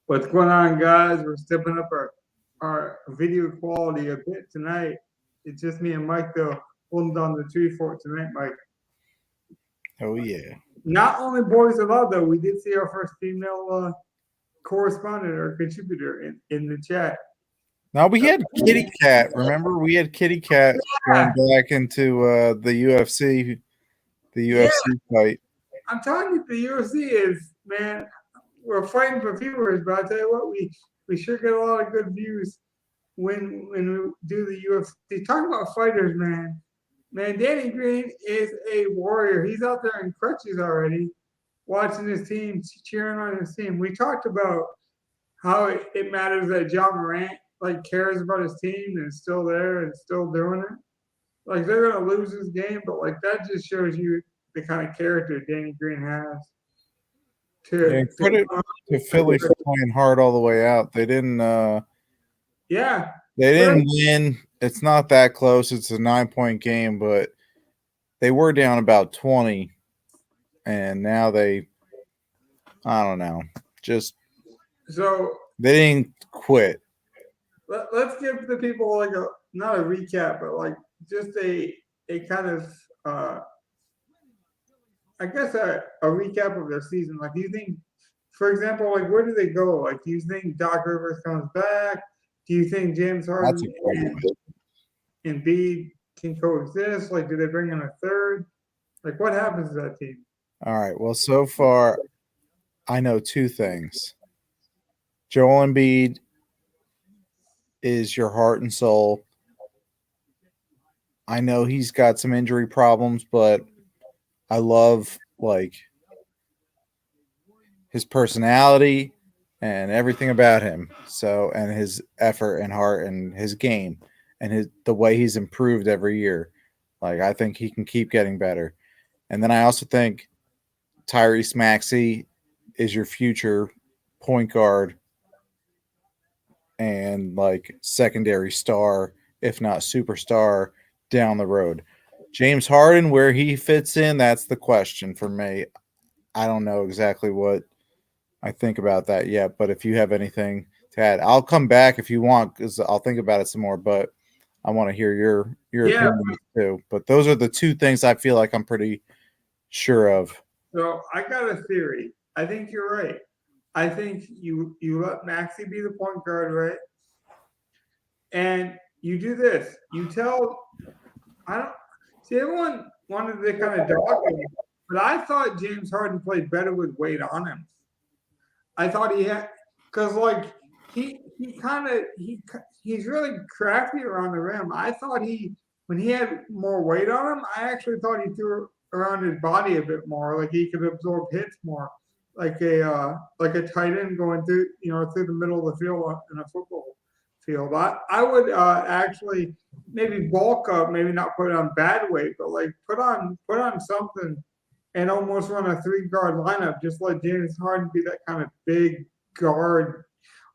What's going on, guys? We're stepping up our video quality a bit tonight. It's just me and Mike, though, holding down the tree fort tonight, Mike. Oh, yeah. Not only boys allowed, though, we did see our first female correspondent or contributor in the chat. Now, we had Kitty Cat. Remember? We had Kitty Cat going back into the UFC fight. I'm telling you, the UFC is, man, we're fighting for viewers, but I tell you what, we sure get a lot of good views when we do the UFC. Talking about fighters, man, Danny Green is a warrior. He's out there in crutches already, watching his team, cheering on his team. We talked about how it matters that John Morant cares about his team and is still there and still doing it. Like they're gonna lose this game, but like that just shows you the kind of character Danny Green has. Yeah, credit to Philly for playing hard all the way out. They didn't. Yeah. They didn't win. It's not that close. It's a 9-point game, but they were down about 20, and now they. I don't know. Just so they didn't quit. Let's give the people like not a recap, but like just a kind of I guess a recap of their season. Like, do you think, for example, like where do they go? Like, do you think Doc Rivers comes back? Do you think James Harden and Embiid can coexist? Like, do they bring in a third? Like, what happens to that team? All right. Well, so far, I know two things. Joel Embiid is your heart and soul. I know he's got some injury problems, but I love his personality and everything about him. So, and his effort and heart and his game and the way he's improved every year. Like, I think he can keep getting better. And then I also think Tyrese Maxey is your future point guard and secondary star, if not superstar, down the road. James Harden, where he fits in, that's the question for me. I don't know exactly what I think about that yet, but if you have anything to add, I'll come back if you want because I'll think about it some more. But I want to hear your opinion too. But those are the two things I feel like I'm pretty sure of. So I got a theory. I think you're right. I think you let Maxey be the point guard, right? And you do this. You tell I don't see everyone wanted to kind of dog him, but I thought James Harden played better with weight on him. I thought he had because he's really crafty around the rim. I thought when he had more weight on him, I actually thought he threw around his body a bit more, like he could absorb hits more, like a tight end going through through the middle of the field in a football field. I would actually maybe bulk up, maybe not put on bad weight, but like put on something and almost run a 3-guard lineup, just let James Harden be that kind of big guard.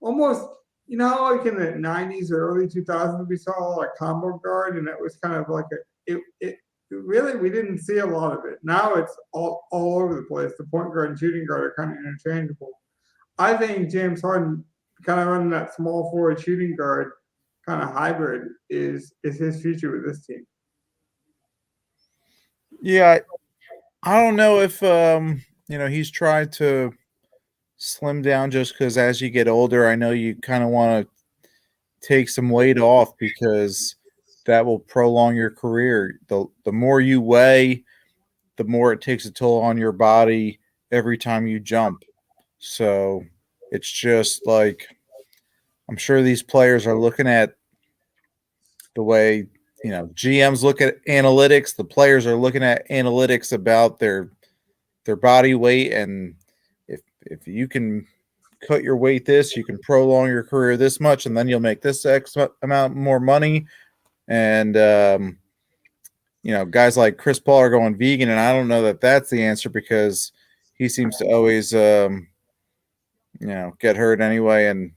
Almost, like in the 90s or early 2000s, we saw a combo guard, and it was kind of like it really, we didn't see a lot of it. Now it's all over the place. The point guard and shooting guard are kind of interchangeable. I think James Harden kind of running that small forward shooting guard kind of hybrid is his future with this team. Yeah, I don't know if he's tried to slim down just because as you get older, I know you kind of want to take some weight off because that will prolong your career. The more you weigh, the more it takes a toll on your body every time you jump. So it's just like I'm sure these players are looking at the way GMs look at analytics. The players are looking at analytics about their body weight, and if you can cut your weight this, you can prolong your career this much, and then you'll make this X amount more money. And guys like Chris Paul are going vegan, and I don't know that that's the answer because he seems to always get hurt anyway, and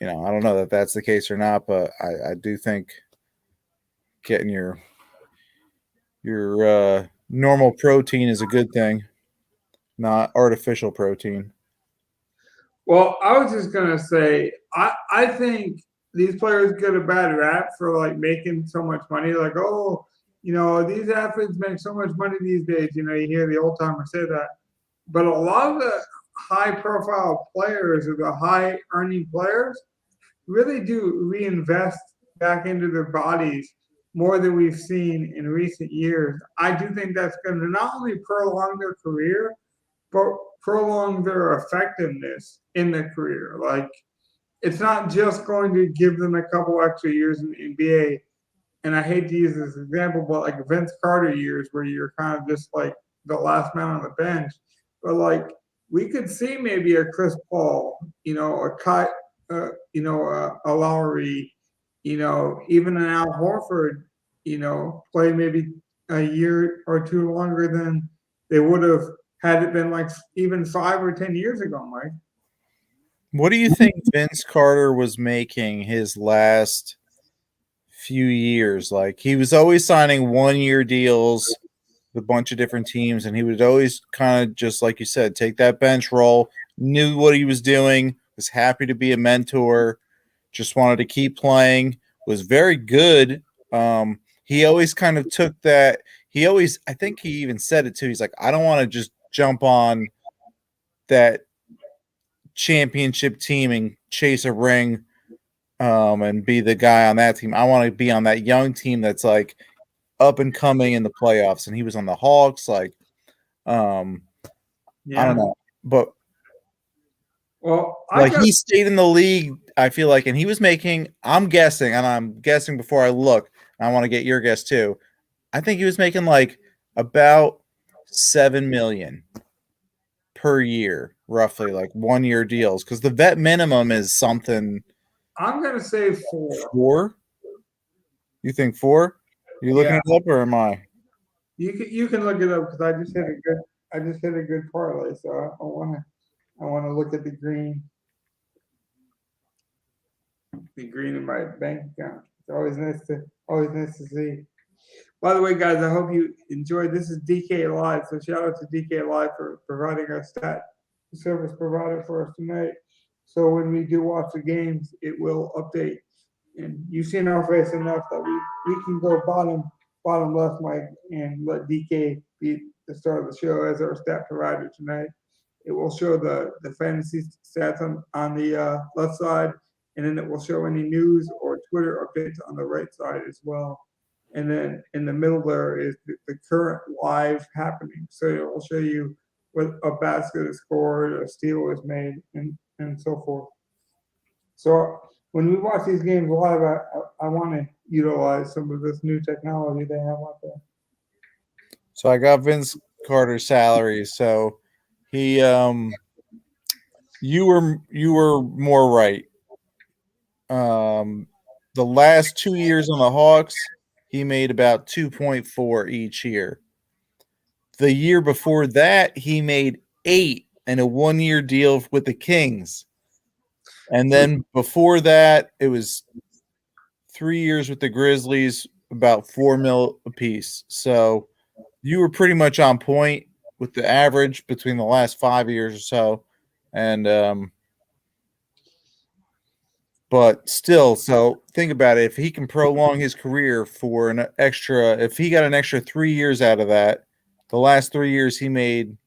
I don't know that that's the case or not, but I do think getting your normal protein is a good thing, not artificial protein. Well, I was just gonna say, I think these players get a bad rap for like making so much money. Like, oh, these athletes make so much money these days. You hear the old timers say that, but a lot of the high profile players or the high earning players really do reinvest back into their bodies more than we've seen in recent years. I do think that's going to not only prolong their career, but prolong their effectiveness in their career. Like, it's not just going to give them a couple extra years in the NBA. And I hate to use this example, but like Vince Carter years where you're kind of just like the last man on the bench. But like we could see maybe a Chris Paul, a Kai, a Lowry, even an Al Horford, play maybe a year or two longer than they would have had it been like even 5 or 10 years ago, Mike. What do you think Vince Carter was making his last few years? Like he was always signing 1 year deals with a bunch of different teams, and he would always kind of just like you said, take that bench role, knew what he was doing, was happy to be a mentor, just wanted to keep playing, was very good. He always kind of took that. He always, I think he even said it too. He's like, I don't want to just jump on that championship team and chase a ring and be the guy on that team. I want to be on that young team that's like up and coming in the playoffs. And he was on the Hawks. Like, I don't know, but well, like he stayed in the league, I feel like, and he was making, I'm guessing before I look, and I want to get your guess too. I think he was making like about 7 million per year, roughly, like 1 year deals, because the vet minimum is something. I'm gonna say 4. 4? You think 4? You looking it up or am I? You can look it up because I just hit a good parlay, so I wanna look at the green in my bank account. It's always nice to see. By the way, guys, I hope you enjoyed. This is DK Live, so shout out to DK Live for providing our stat service provider for us tonight. So when we do watch the games, it will update. And you've seen our face enough that we can go bottom left, Mike, and let DK be the start of the show as our stat provider tonight. It will show the fantasy stats on the left side, and then it will show any news or Twitter updates on the right side as well. And then in the middle there is the current live happening. So it will show you what a basket is scored, a steal is made, and so forth. So when we watch these games live, I want to utilize some of this new technology they have out there. So I got Vince Carter's salary. So he you were more right. The last 2 years on the Hawks, he made about 2.4 each year. The year before that, he made 8 in a 1 year deal with the Kings. And then before that, it was 3 years with the Grizzlies, about 4 mil apiece. So you were pretty much on point with the average between the last 5 years or so. And but still, so think about it. If he can prolong his career for if he got an extra 3 years out of that, the last 3 years he made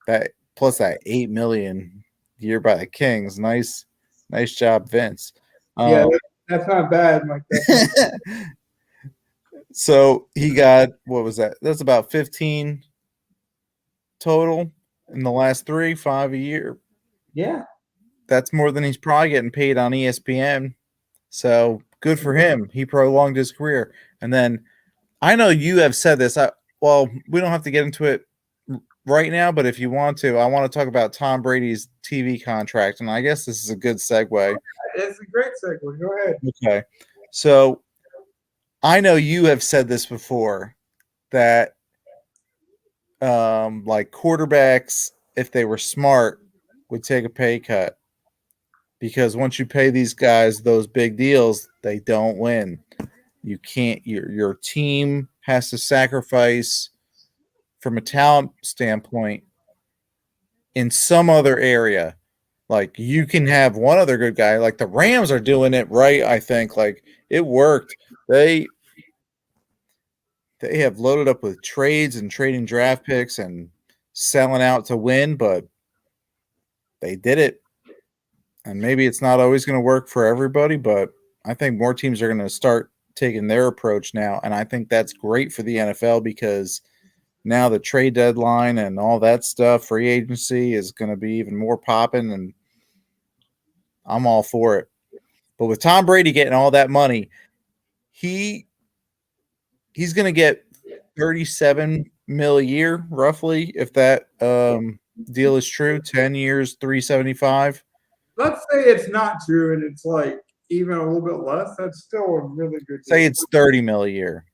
that plus that 8 million year by the Kings. Nice job, Vince. Yeah, that's not bad, Mike. So he got, what was that? That's about 15 total in the last 5 a year. Yeah. That's more than he's probably getting paid on ESPN. So good for him. He prolonged his career. And then I know you have said this. Well, we don't have to get into it right now, but if you want to, I want to talk about Tom Brady's TV contract. And I guess this is a good segue. It's a great segue. Go ahead. Okay. So I know you have said this before that like quarterbacks, if they were smart, would take a pay cut because once you pay these guys those big deals, they don't win. You can't. Your team has to sacrifice from a talent standpoint in some other area. Like you can have one other good guy. Like the Rams are doing it right, I think. Like it worked. They have loaded up with trades and trading draft picks and selling out to win, but they did it. And maybe it's not always going to work for everybody, but I think more teams are going to start taking their approach now. And I think that's great for the NFL because now the trade deadline and all that stuff, free agency is going to be even more popping, and I'm all for it. But with Tom Brady getting all that money, he's going to get 37 mil a year, roughly, if that deal is true. 10 years, 375. Let's say it's not true and it's like even a little bit less. That's still a really good Say deal. it's 30 mil a year.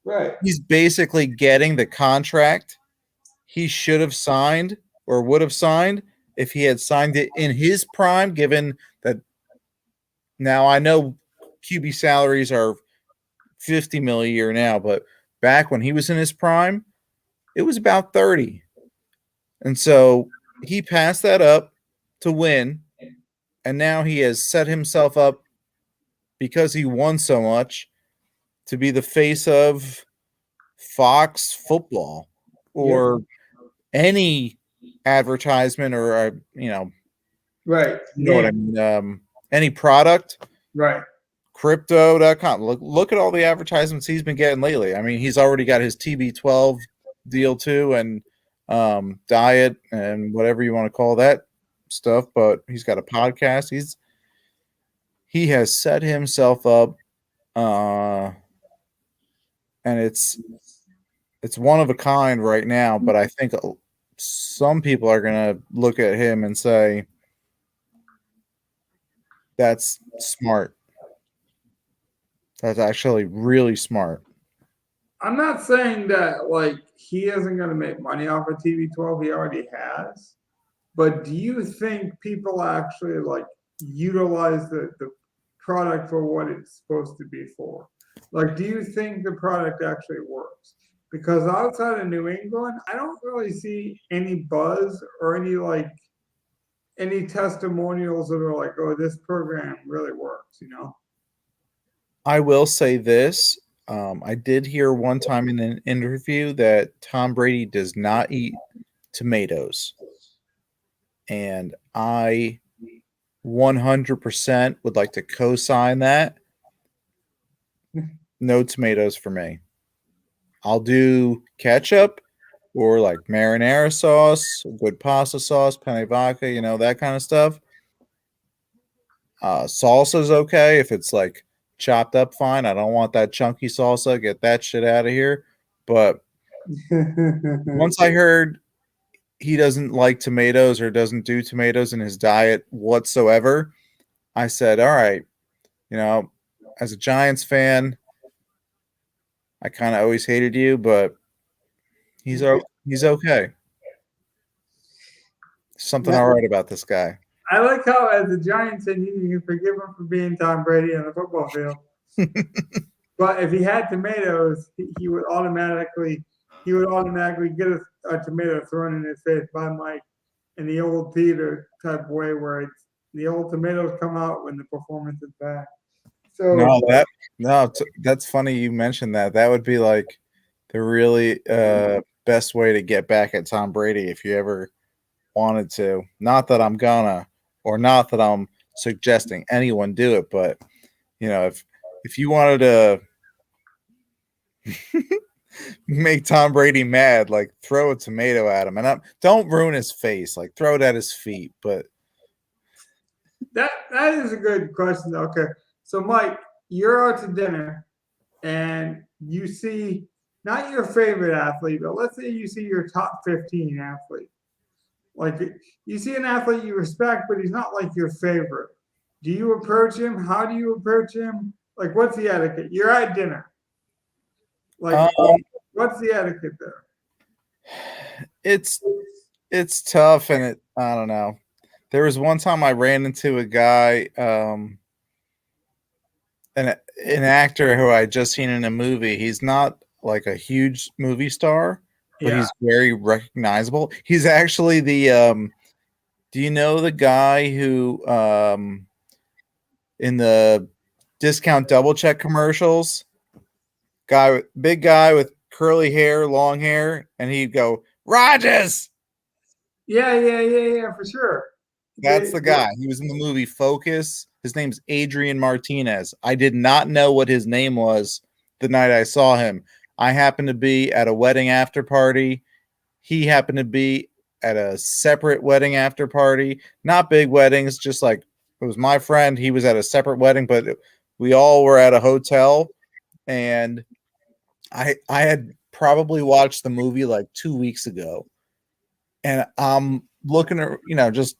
Right. He's basically getting the contract he should have signed or would have signed if he had signed it in his prime, given that now I know QB salaries are 50 mil a year now, but back when he was in his prime, it was about 30. And so he passed that up to win. And now he has set himself up because he won so much to be the face of Fox football or any advertisement or, Right. you know what I mean? Any product. Right. Crypto.com. Look at all the advertisements he's been getting lately. I mean, he's already got his TB12 deal too, and diet and whatever you want to call that stuff. But he's got a podcast. He has set himself up, and it's one of a kind right now. But I think some people are going to look at him and say that's smart. That's actually really smart. I'm not saying that like he isn't going to make money off of TV12. He already has. But do you think people actually like utilize the product for what it's supposed to be for? Like, do you think the product actually works? Because outside of New England, I don't really see any buzz or any testimonials that are like, oh, this program really works, you know? I will say this. I did hear one time in an interview that Tom Brady does not eat tomatoes. And I 100% would like to co-sign that. No tomatoes for me. I'll do ketchup or like marinara sauce, good pasta sauce, penne vodka, that kind of stuff. Salsa's okay if it's like chopped up fine. I don't want that chunky salsa. Get that shit out of here. But once I heard he doesn't like tomatoes or doesn't do tomatoes in his diet whatsoever, I said, all right, as a Giants fan, I kind of always hated you, but he's okay. Something all right about this guy. I like how, as a Giants fan, you can forgive him for being Tom Brady on the football field. But if he had tomatoes, he would automatically get a tomato thrown in his face by Mike in the old theater type way, where the old tomatoes come out when the performance is bad. So that's funny you mentioned that. That would be like the really best way to get back at Tom Brady if you ever wanted to. Not that I'm gonna, or not that I'm suggesting anyone do it, but if you wanted to make Tom Brady mad, like throw a tomato at him, and don't ruin his face. Like throw it at his feet. But that is a good question. Okay, so Mike, you're out to dinner, and you see not your favorite athlete, but let's say you see your top 15 athlete. Like you see an athlete you respect, but he's not like your favorite. Do you approach him? How do you approach him? Like, what's the etiquette? You're at dinner. Like, what's the etiquette there? It's tough, and I don't know. There was one time I ran into a guy, an actor who I had just seen in a movie. He's not like a huge movie star, but he's very recognizable. He's actually the Do you know the guy who in the discount double check commercials? Big guy with curly hair, long hair, and he'd go, Rogers. Yeah, for sure. That's the They guy. He was in the movie Focus. His name's Adrian Martinez. I did not know what his name was the night I saw him. I happened to be at a wedding after party. He happened to be at a separate wedding after party. Not big weddings, just like it was my friend. He was at a separate wedding, but we all were at a hotel. And I had probably watched the movie like 2 weeks ago. And I'm looking at, just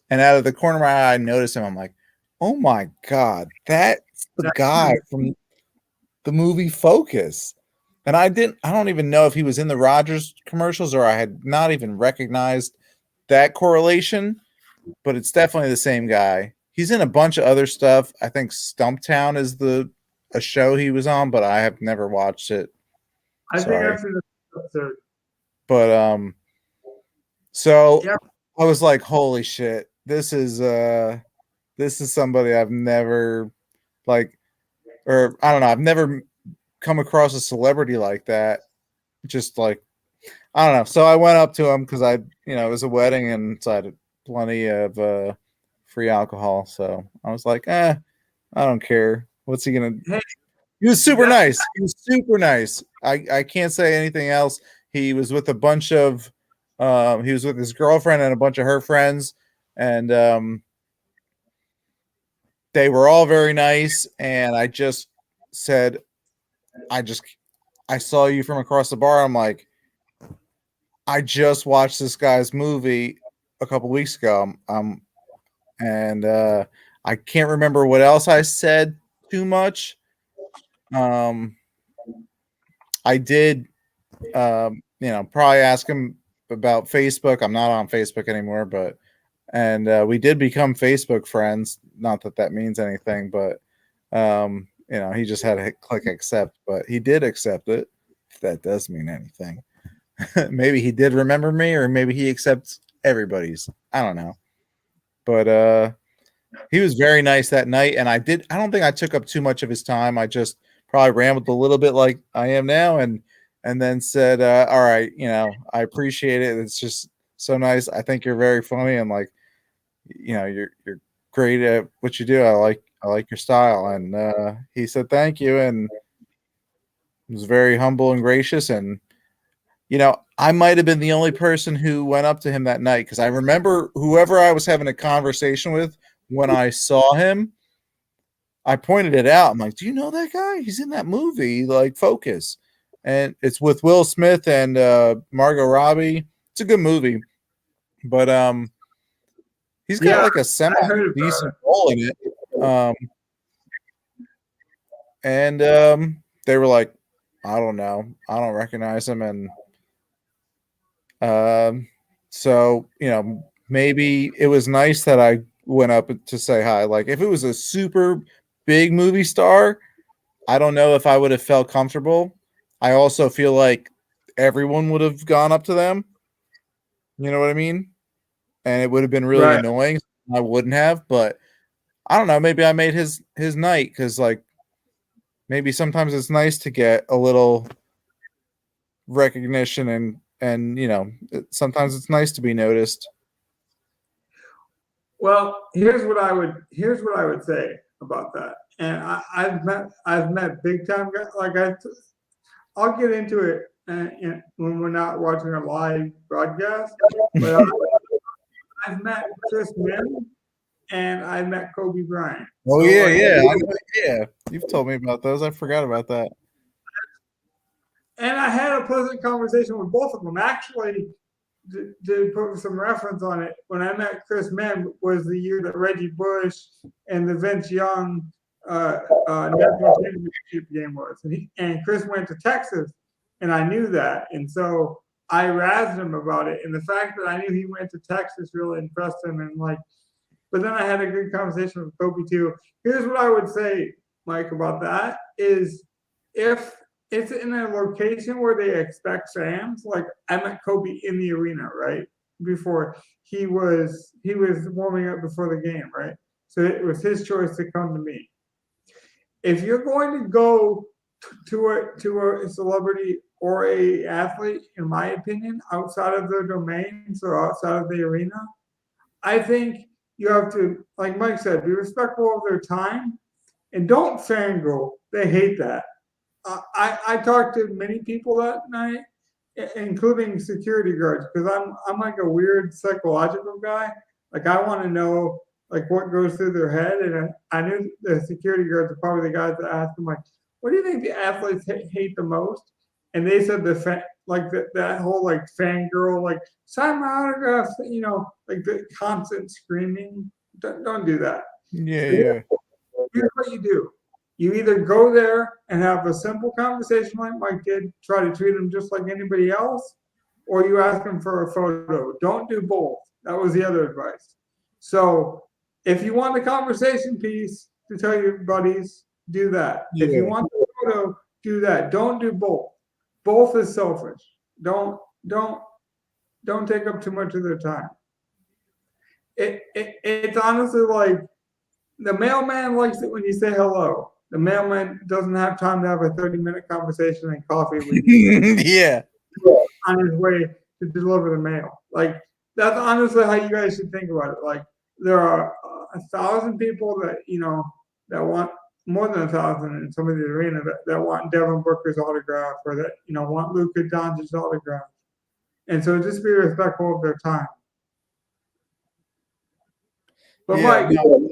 and out of the corner of my eye, I noticed him. I'm like, oh my God, that's the guy from the movie Focus. And I don't even know if he was in the Rogers commercials or I had not even recognized that correlation, but it's definitely the same guy. He's in a bunch of other stuff. I think Stumptown is a show he was on, but I have never watched it. I think Sorry. I've seen the episode. But so Yeah. I was like, holy shit, this is somebody I've never or I don't know, I've never come across a celebrity like that. Just like, I don't know. So I went up to him because it was a wedding and so I had plenty of free alcohol. So I was like, I don't care. What's he gonna? Hey, He was super nice. He was super nice. I can't say anything else. He was with a bunch of he was with his girlfriend and a bunch of her friends, and they were all very nice. And I just said, I saw you from across the bar. I'm like, I just watched this guy's movie a couple weeks ago. And I can't remember what else I said too much. I did, probably ask him about Facebook. I'm not on Facebook anymore, and we did become Facebook friends. Not that that means anything, but he just had to click accept, but he did accept it. If that does mean anything. Maybe he did remember me, or maybe he accepts everybody's. I don't know. But he was very nice that night, and I don't think I took up too much of his time. I just probably rambled a little bit like I am now, and then said, all right, I appreciate it. It's just so nice. I think you're very funny, and like, you're great at what you do. I like your style. And he said thank you, and was very humble and gracious. And I might have been the only person who went up to him that night, because I remember whoever I was having a conversation with when I saw him, I pointed it out. I'm like, do you know that guy? He's in that movie, like Focus. And it's with Will Smith and Margot Robbie. It's a good movie. But he's got like a semi decent role in it. And they were like, I don't know. I don't recognize him. And so, maybe it was nice that I went up to say hi. Like, if it was a super big movie star, I don't know if I would have felt comfortable. I also feel like everyone would have gone up to them. You know what I mean? And it would have been really annoying. I wouldn't have, but I don't know. Maybe I made his night, because like maybe sometimes it's nice to get a little recognition, and sometimes it's nice to be noticed. Well, here's what I would say about that. And I've met big time guys. Like I'll get into it when we're not watching a live broadcast. But I've met Chris Minn and I met Kobe Bryant. Oh, so, yeah. You've told me about those. I forgot about that. And I had a pleasant conversation with both of them. Actually, to put some reference on it, when I met Chris Minn was the year that Reggie Bush and the Vince Young national championship game was. And Chris went to Texas, and I knew that. And so I razzed him about it. And the fact that I knew he went to Texas really impressed him. And but then I had a good conversation with Kobe too. Here's what I would say, Mike, about that is, if it's in a location where they expect fans, like I met Kobe in the arena, right? before he was warming up before the game, right? So it was his choice to come to me. If you're going to go to a celebrity or a athlete, in my opinion, outside of their domains or outside of the arena, I think you have to, like Mike said, be respectful of their time and don't fangirl. They hate that. I talked to many people that night, including security guards, because I'm like a weird psychological guy. Like I want to know like what goes through their head, and I knew the security guards are probably the guys that asked them like, "What do you think the athletes hate the most?" And they said like that whole like fangirl like sign my autograph, like the constant screaming. Don't do that. Yeah, yeah. Here's what you do. You either go there and have a simple conversation like Mike did, try to treat him just like anybody else, or you ask him for a photo. Don't do both. That was the other advice. So if you want the conversation piece to tell your buddies, do that. If you Yeah. want the photo, do that. Don't do both. Both is selfish. Don't don't take up too much of their time. It's honestly like the mailman likes it when you say hello. The mailman doesn't have time to have a 30-minute conversation and coffee with you Yeah. on his way to deliver the mail. Like that's honestly how you guys should think about it. Like there are 1,000 people that that want more than 1,000 in some of the arena that want Devin Booker's autograph or that want Luka Doncic's autograph. And so just be respectful of their time. But Yeah, Mike, no,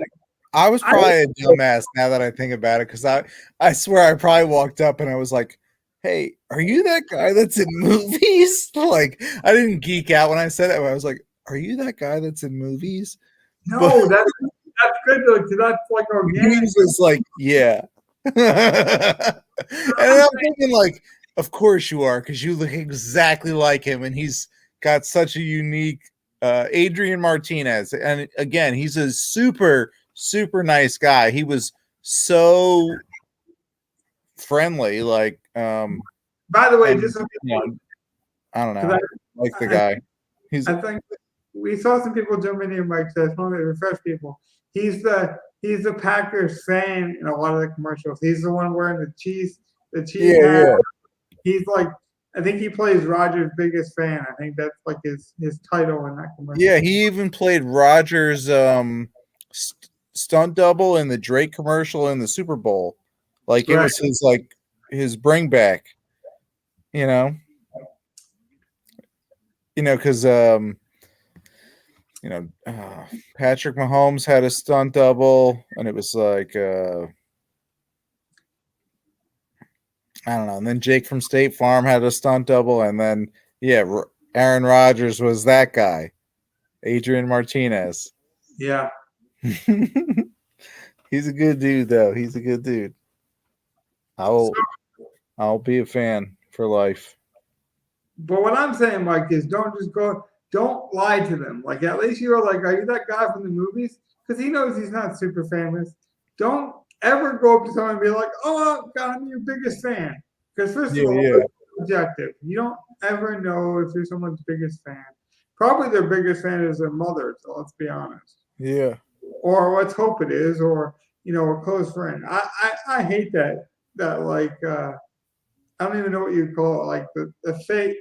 I was probably a dumbass now that I think about it, because I swear I probably walked up and I was like, "Hey, are you that guy that's in movies?" Like I didn't geek out when I said it. I was like, "Are you that guy that's in movies?" But no, that's good though, because that's like he organic. was just like, "Yeah," and I'm thinking like, "Of course you are, because you look exactly like him, and he's got such a unique." Adrian Martinez, and again, he's a super nice guy. He was so friendly, like By the way, and just so I don't know, because like the I, guy. He's I think we saw some people jump in here, Mike says, want to refresh people. He's the Packers fan in a lot of the commercials. He's the one wearing the cheese hat. yeah. He's like, I think he plays Roger's biggest fan. I think that's like his title in that commercial. Yeah, he even played Rogers stunt double in the Drake commercial in the Super Bowl. Like it was his bring back, you know. Because Patrick Mahomes had a stunt double, and it was like I don't know. And then Jake from State Farm had a stunt double, and then Aaron Rodgers was that guy, Adrian Martinez. Yeah. He's a good dude, though. He's a good dude. I'll be a fan for life. But what I'm saying, Mike, is don't lie to them. Like at least you're like, are you that guy from the movies? Because he knows he's not super famous. Don't ever go up to someone and be like, oh God, I'm your biggest fan. Because first of all, it's subjective. You don't ever know if you're someone's biggest fan. Probably their biggest fan is their mother, so let's be honest. Yeah. Or let's hope it is, or a close friend. I hate that like I don't even know what you call it. Like the fake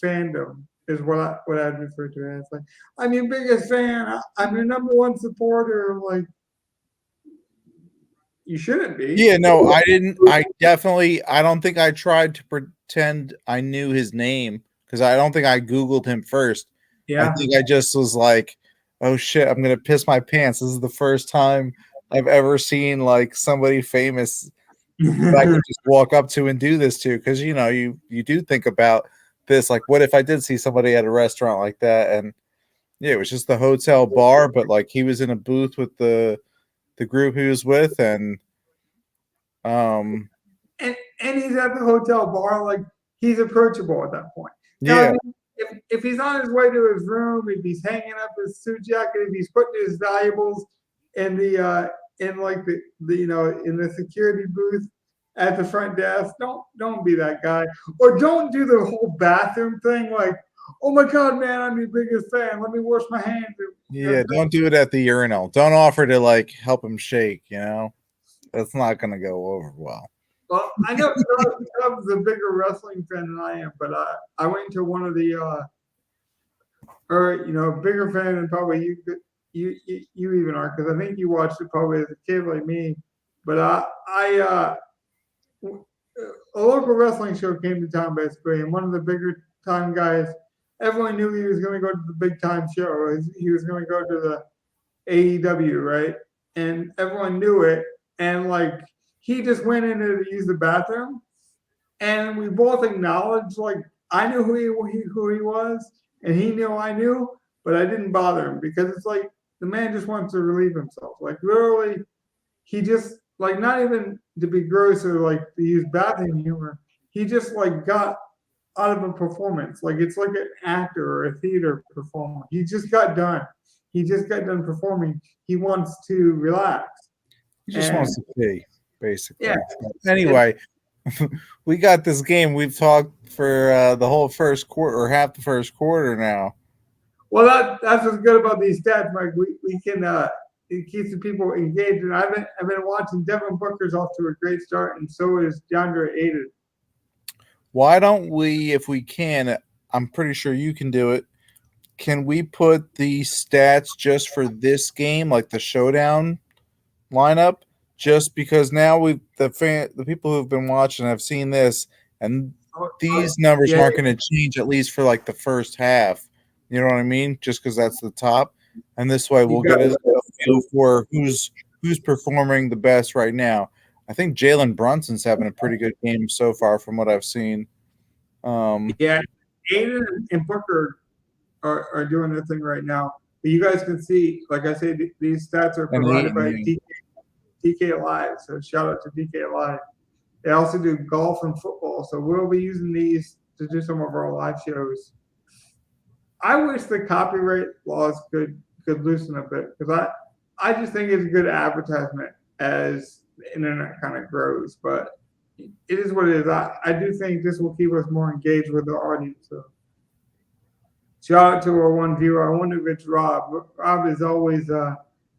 fandom is what I'd refer to it as. Like I'm your biggest fan. I'm your number one supporter. Like you shouldn't be. Yeah, no, I didn't. I don't think I tried to pretend I knew his name, because I don't think I Googled him first. Yeah. I think I just was like, oh shit, I'm going to piss my pants. This is the first time I've ever seen like somebody famous that I could just walk up to and do this to. Because, you do think about this. Like, what if I did see somebody at a restaurant like that? And yeah, it was just the hotel bar, but like he was in a booth with the group he was with, and and he's at the hotel bar, like he's approachable at that point. Now, yeah. I mean, if he's on his way to his room, if he's hanging up his suit jacket, if he's putting his valuables in the in like in the security booth at the front desk, don't be that guy, or don't do the whole bathroom thing. Like, oh my God, man, I'm your biggest fan. Let me wash my hands. Yeah, don't do it at the urinal. Don't offer to like help him shake, That's not gonna go over well. Well, I know Chubb's a bigger wrestling fan than I am, but I went to one of the or bigger fan than probably you even are, because I think you watched it probably as a kid like me. But a local wrestling show came to town basically, and one of the bigger time guys, everyone knew he was going to go to the big time show. He was going to go to the AEW, right? And everyone knew it, and like he just went in to use the bathroom, and we both acknowledged like I knew who he was, and he knew I knew, but I didn't bother him because it's like the man just wants to relieve himself. Like literally, he just like not even to be gross or like to use bathroom humor. He just like got out of a performance. Like it's like an actor or a theater performer. He just got done. He just got done performing. He wants to relax. He just wants to pee, basically. Yeah. Anyway, we got this game. We've talked for the whole first quarter or half the first quarter now. Well, that's what's good about these stats, Mike. We can it keeps the people engaged, and I've been watching. Devin Booker's off to a great start, and so is DeAndre Ayton. Why don't we, if we can, I'm pretty sure you can do it. Can we put the stats just for this game, like the showdown lineup? Just because now the people who've been watching have seen this, and these numbers aren't going to change at least for like the first half. You know what I mean? Just because that's the top, and this way we'll get a feel for who's performing the best right now. I think Jalen Brunson's having a pretty good game so far from what I've seen. Yeah, Aiden and Booker are doing their thing right now. But you guys can see, like I said, these stats are provided by DK Live. So shout out to DK Live. They also do golf and football. So we'll be using these to do some of our live shows. I wish the copyright laws could loosen a bit, because I just think it's a good advertisement as the internet kind of grows. But it is what it is. I do think this will keep us more engaged with the audience. So shout out to our one viewer. I wonder if it's Rob. Rob is always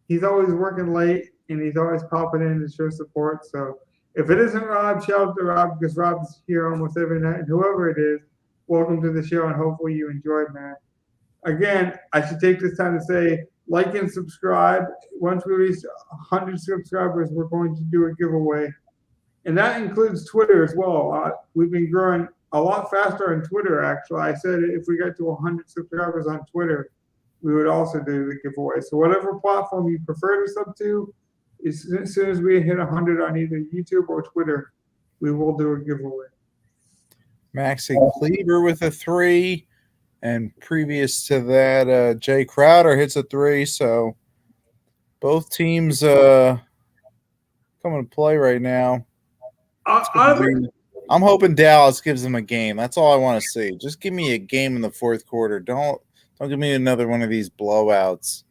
he's always working late, and he's always popping in to show support. So if it isn't Rob, shout out to Rob, because Rob's here almost every night. And whoever it is, welcome to the show, and hopefully you enjoyed, man. Again, I should take this time to say, like and subscribe. Once we reach 100 subscribers, we're going to do a giveaway. And that includes Twitter as well. We've been growing a lot faster on Twitter, actually. I said if we get to 100 subscribers on Twitter, we would also do the giveaway. So whatever platform you prefer to sub to, as soon as we hit 100 on either YouTube or Twitter, we will do a giveaway. Maxi Cleaver with a 3. And previous to that, Jay Crowder hits a 3. So both teams coming to play right now. I'm hoping Dallas gives them a game. That's all I want to see. Just give me a game in the fourth quarter. Don't give me another one of these blowouts.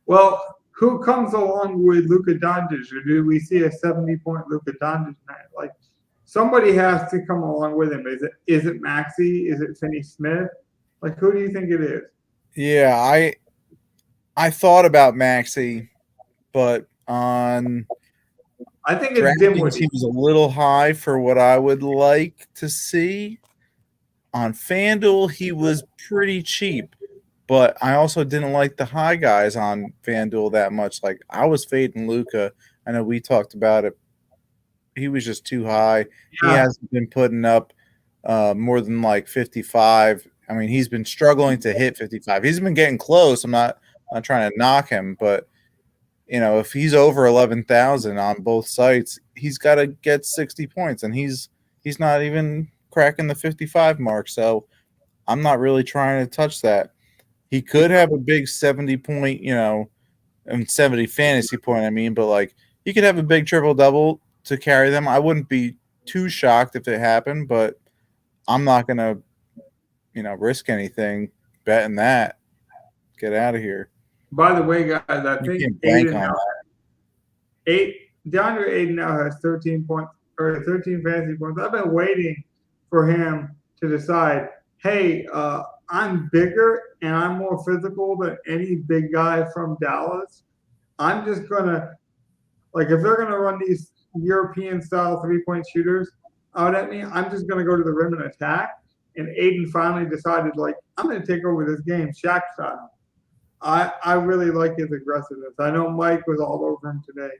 Well, who comes along with Luka Doncic, or do we see a 70-point Luka Doncic night? Like, somebody has to come along with him. Is it Maxey? Is it Finney Smith? Like, who do you think it is? Yeah, I thought about Maxey, but on I think it's Dinwiddie. He was a little high for what I would like to see. On FanDuel, he was pretty cheap, but I also didn't like the high guys on FanDuel that much. Like, I was fading Luka. I know we talked about it. He was just too high. Yeah. He hasn't been putting up more than like 55. I mean, he's been struggling to hit 55. He's been getting close. I'm not trying to knock him, but if he's over 11,000 on both sites, he's got to get 60 points, and he's not even cracking the 55 mark. So I'm not really trying to touch that. He could have a big 70 point, and 70 fantasy point. I mean, but like he could have a big triple double to carry them. I wouldn't be too shocked if it happened, but I'm not gonna, risk anything betting that. Get out of here. By the way, guys, I think DeAndre Ayton now has 13 points or 13 fantasy points. I've been waiting for him to decide. hey, I'm bigger and I'm more physical than any big guy from Dallas. I'm just gonna like if they're gonna run these European style 3 point shooters out at me, I'm just gonna go to the rim and attack. And Aiden finally decided like I'm gonna take over this game, Shaq style. I really like his aggressiveness. I know Mike was all over him today.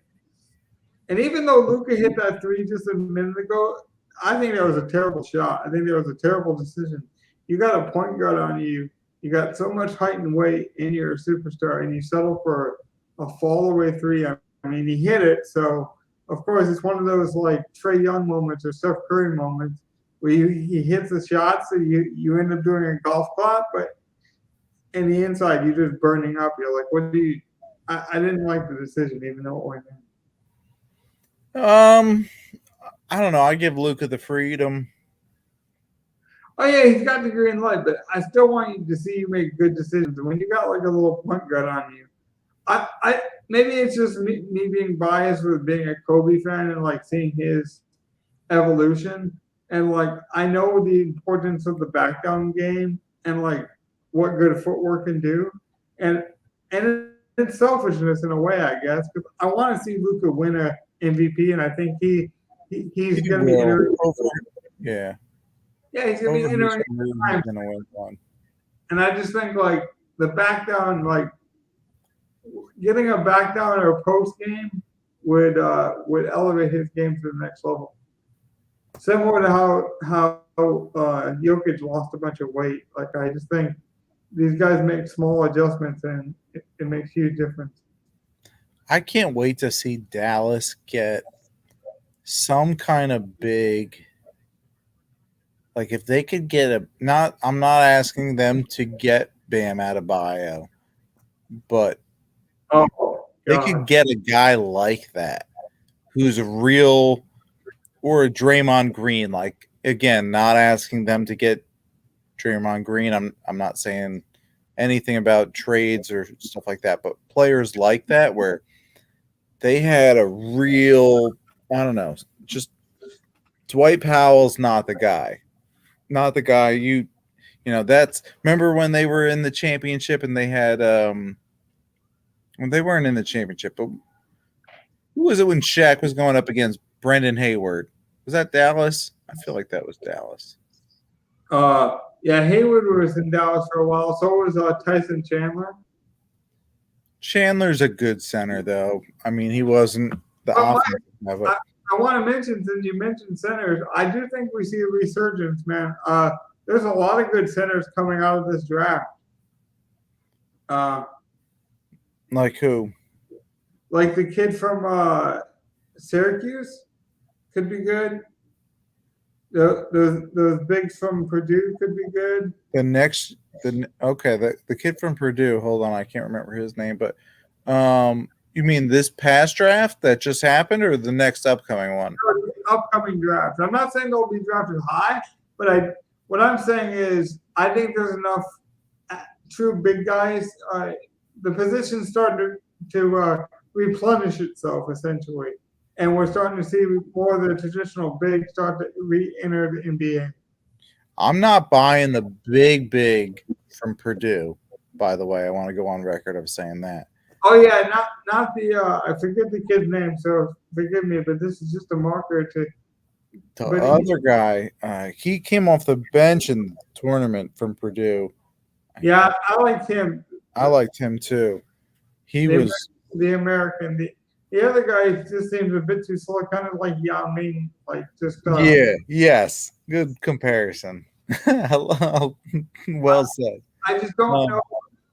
And even though Luca hit that three just a minute ago, I think that was a terrible shot. I think that was a terrible decision. You got a point guard on you. You got so much height and weight, and you're a superstar, and you settle for a fall away three. I mean, he hit it, so of course it's one of those like Trey Young moments or Steph Curry moments where he hits the shot, so you end up doing a golf clap, but in the inside you're just burning up. You're like, what do you? I didn't like the decision, even though it went in. I don't know. I give Luca the freedom. Oh yeah, he's got the green light, but I still want you to see you make good decisions. And when you got like a little point guard on you, I maybe it's just me being biased with being a Kobe fan and like seeing his evolution. And like I know the importance of the back down game and like what good footwork can do. And it's selfishness in a way, I guess, because I want to see Luca win a MVP, and I think he's He going to be will. entering. Yeah. Yeah, he's going to be Over his entering. career, he's going to win one. And I just think like the back down, like getting a back down or a post game would elevate his game to the next level. Similar to how Jokic lost a bunch of weight. Like I just think these guys make small adjustments and it makes huge difference. I can't wait to see Dallas get some kind of big. Like if they could get I'm not asking them to get Bam Adebayo, but they could get a guy like that who's a real, or a Draymond Green. Like again, not asking them to get Draymond Green. I'm not saying anything about trades or stuff like that, but players like that where they had a real, I don't know, just Dwight Powell's not the guy. Not the guy you know, that's remember when they were in the championship and they had well, they weren't in the championship, but who was it when Shaq was going up against Brendan Hayward? Was that Dallas? I feel like that was Dallas. Yeah, Hayward was in Dallas for a while. So was Tyson Chandler. Chandler's a good center, though. I mean, he wasn't the offensive level. I want to mention, since you mentioned centers, I do think we see a resurgence, man. There's a lot of good centers coming out of this draft. Like who? Like the kid from Syracuse could be good. Those bigs from Purdue could be good. The kid from Purdue. Hold on, I can't remember his name, but you mean this past draft that just happened, or the next upcoming one? Upcoming draft. I'm not saying they'll be drafted high, but what I'm saying is I think there's enough true big guys. The position's starting to replenish itself essentially, and we're starting to see more of the traditional bigs start to re-enter the NBA. I'm not buying the big from Purdue. By the way, I want to go on record of saying that. Oh yeah, not the I forget the kid's name, so forgive me, but this is just a marker to. The other guy, he came off the bench in the tournament from Purdue. Yeah, I liked him. I liked him too. He was the American. The other guy just seems a bit too slow, kind of like Yao Ming, like just. Yes, good comparison. Well said. I just don't know,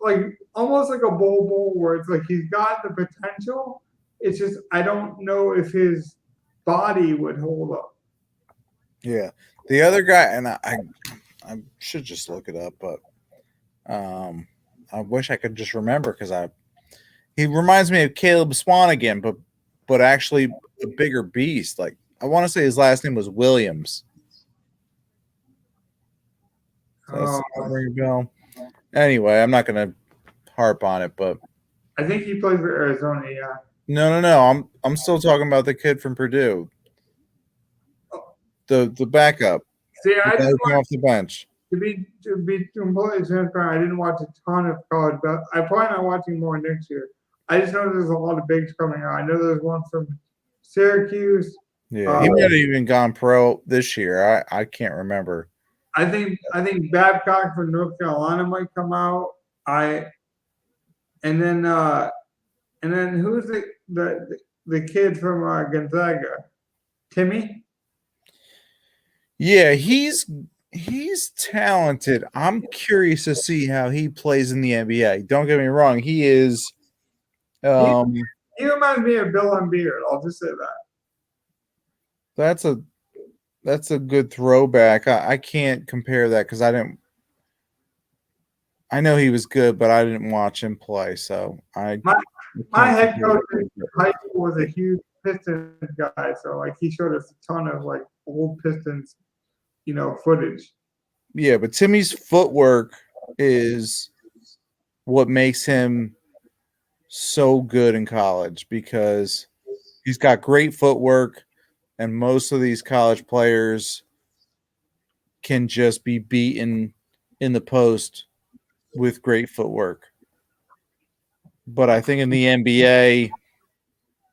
like almost like a Bol where it's like he's got the potential. It's just I don't know if his body would hold up. Yeah, the other guy, and I should just look it up, but I wish I could just remember because he reminds me of Caleb Swanigan, but actually a bigger beast. Like I want to say his last name was Williams. Ring a bell. Anyway, I'm not going to harp on it, but I think he plays for Arizona. Yeah. No. I'm still talking about the kid from Purdue. The backup. See, I just came off the bench. to be completely transparent, I didn't watch a ton of college, but I plan on watching more next year. I just know there's a lot of bigs coming out. I know there's one from Syracuse. Yeah, Uh, he might have even gone pro this year. I can't remember. I think Babcock from North Carolina might come out. I and then who's the kid from Gonzaga? Timmy? Yeah, he's talented. I'm curious to see how he plays in the NBA. Don't get me wrong, he is He, um he reminds me of Bill and Beard. I'll just say that. that's a good throwback. I can't compare that because I know he was good, but I didn't watch him play, so I My my can't head compare coach in that. high school was a huge Pistons guy, so like he showed us a ton of like old Pistons, footage. Yeah, but Timmy's footwork is what makes him so good in college because he's got great footwork, and most of these college players can just be beaten in the post with great footwork. But I think in the NBA,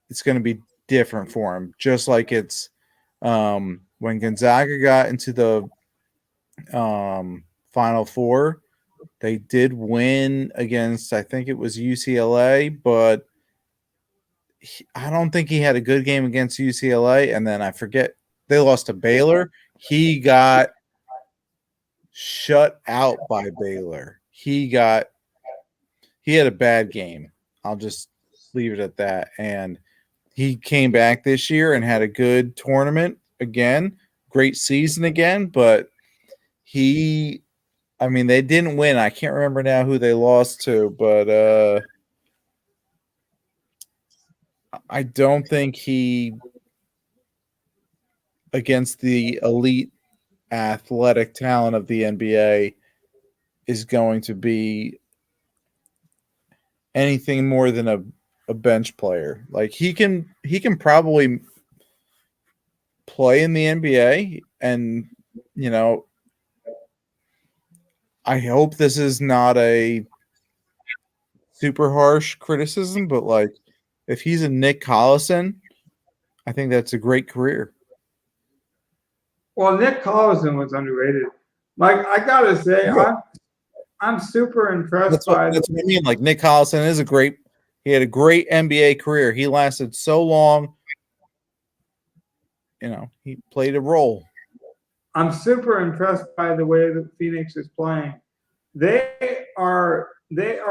it's going to be different for him. Just like it's when Gonzaga got into the Final Four, they did win against, I think it was UCLA, but I don't think he had a good game against UCLA. And then I forget they lost to Baylor. He got shut out by Baylor. He had a bad game. I'll just leave it at that. And he came back this year and had a good tournament again, great season again, but they didn't win. I can't remember now who they lost to, but I don't think he against the elite athletic talent of the NBA is going to be anything more than a bench player. Like he can probably play in the NBA, and you know I hope this is not a super harsh criticism, but like if he's a Nick Collison, I think that's a great career. Well, Nick Collison was underrated. Like I gotta say, Yeah. I'm super impressed That's what by. that's what I mean. Like Nick Collison is he had a great NBA career. He lasted so long. He played a role. I'm super impressed by the way that Phoenix is playing. They are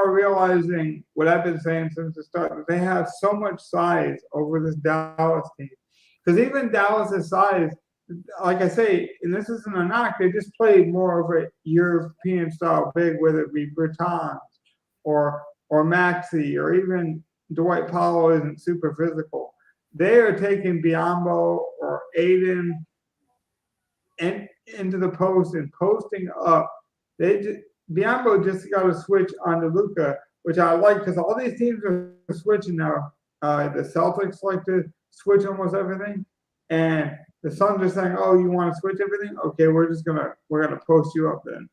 realizing what I've been saying since the start, that they have so much size over this Dallas team. Because even Dallas's size, like I say, and this isn't a knock, they just played more of a European style big, whether it be Bertans or Maxi or even Dwight Powell isn't super physical. They are taking Biombo or Aiden and into the post and posting up. Biombo just got a switch onto Luca, which I like because all these teams are switching now. The Celtics like to switch almost everything, and the Suns are saying, "Oh, you want to switch everything? Okay, we're gonna post you up then."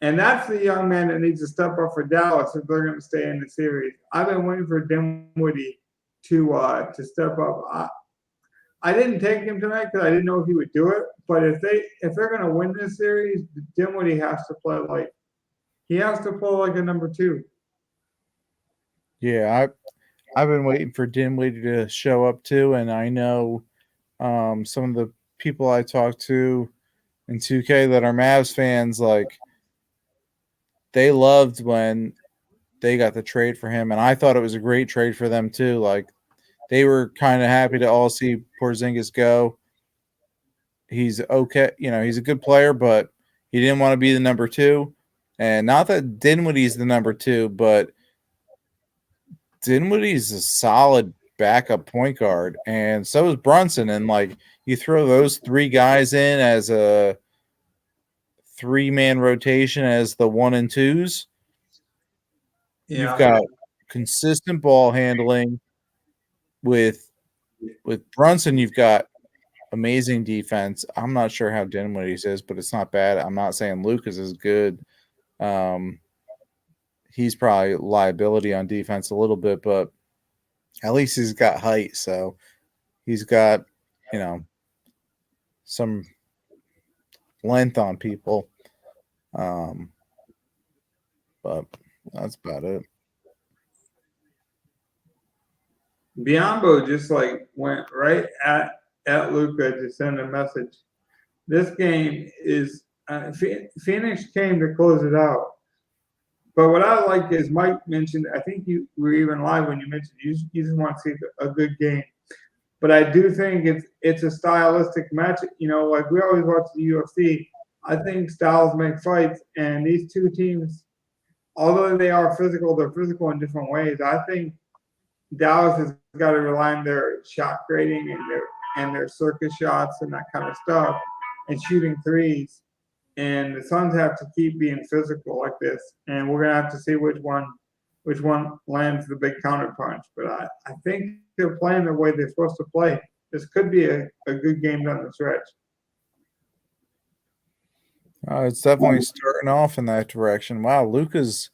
And that's the young man that needs to step up for Dallas if they're going to stay in the series. I've been waiting for Dinwiddie to step up. I didn't take him tonight because I didn't know if he would do it. But if they're going to win this series, Dinwiddie has to play like a number two. Yeah, I've been waiting for Dinwiddie to show up too, and I know some of the people I talk to in 2K that are Mavs fans, like they loved when they got the trade for him, and I thought it was a great trade for them too. Like they were kind of happy to all see Porzingis go. He's okay, he's a good player, but he didn't want to be the number two. And not that Dinwiddie's the number two, but Dinwiddie's a solid backup point guard, and so is Brunson. And like you throw those three guys in as a 3-man rotation as the 1 and 2s, you've Yeah. got consistent ball handling. With Brunson, you've got amazing defense. I'm not sure how Dinwiddie's is, but it's not bad. I'm not saying Lucas is good. Um, he's probably a liability on defense a little bit, but at least he's got height, so he's got, you know, some length on people. Um, but that's about it. Biombo just like went right at Luca to send a message. This game is Phoenix came to close it out. But what I like is Mike mentioned. I think you were even live when you mentioned you just want to see a good game. But I do think it's a stylistic match. You know, like we always watch the UFC. I think styles make fights, and these two teams, although they are physical, they're physical in different ways. I think Dallas has got to rely on their shot grading and their circus shots and that kind of stuff, and shooting threes. And the Suns have to keep being physical like this, and we're gonna have to see which one lands the big counterpunch. But I think they're playing the way they're supposed to play. This could be a good game down the stretch. It's definitely starting off in that direction. Wow, Luca's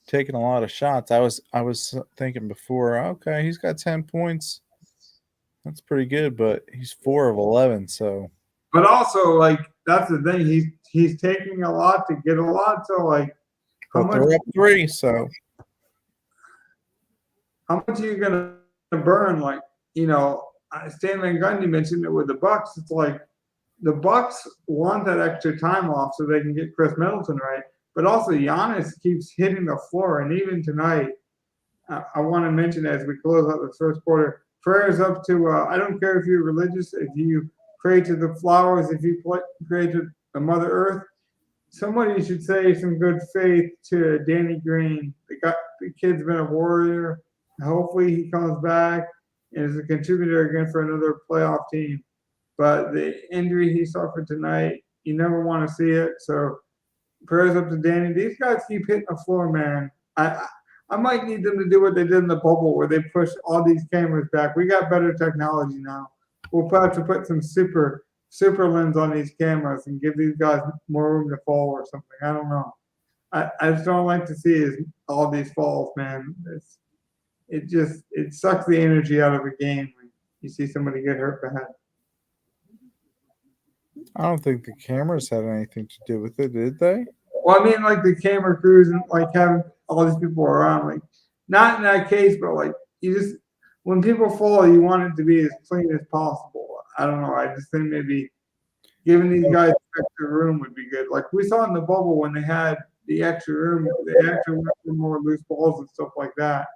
taking a lot of shots. I was thinking before, okay, he's got 10 points. That's pretty good, but he's 4 of 11, so. But also, like that's the thing, he's taking a lot to get a lot. So like, But they're up 3, so. How much are you gonna burn? Like, you know, Stan Van Gundy mentioned it with the Bucks. It's like the Bucks want that extra time off so they can get Chris Middleton right. But also Giannis keeps hitting the floor, and even tonight, I want to mention as we close out the first quarter, prayers up to. I don't care if you're religious, if you pray to the flowers, if you pray to the Mother Earth. Somebody should say some good faith to Danny Green. The kid's been a warrior. Hopefully he comes back and is a contributor again for another playoff team. But the injury he suffered tonight, you never want to see it. So prayers up to Danny. These guys keep hitting the floor, man. I might need them to do what they did in the bubble where they push all these cameras back. We got better technology now. We'll have to put some super lens on these cameras and give these guys more room to fall or something. I don't know. I just don't like to see all these falls, man. It sucks the energy out of a game when you see somebody get hurt bad. I don't think the cameras had anything to do with it, did they? Well, I mean, like the camera crews and like having all these people around, like not in that case, but like you just when people fall, you want it to be as clean as possible. I don't know. I just think maybe giving these guys extra room would be good. Like we saw in the bubble when they had the extra room, they actually went for more loose balls and stuff like that.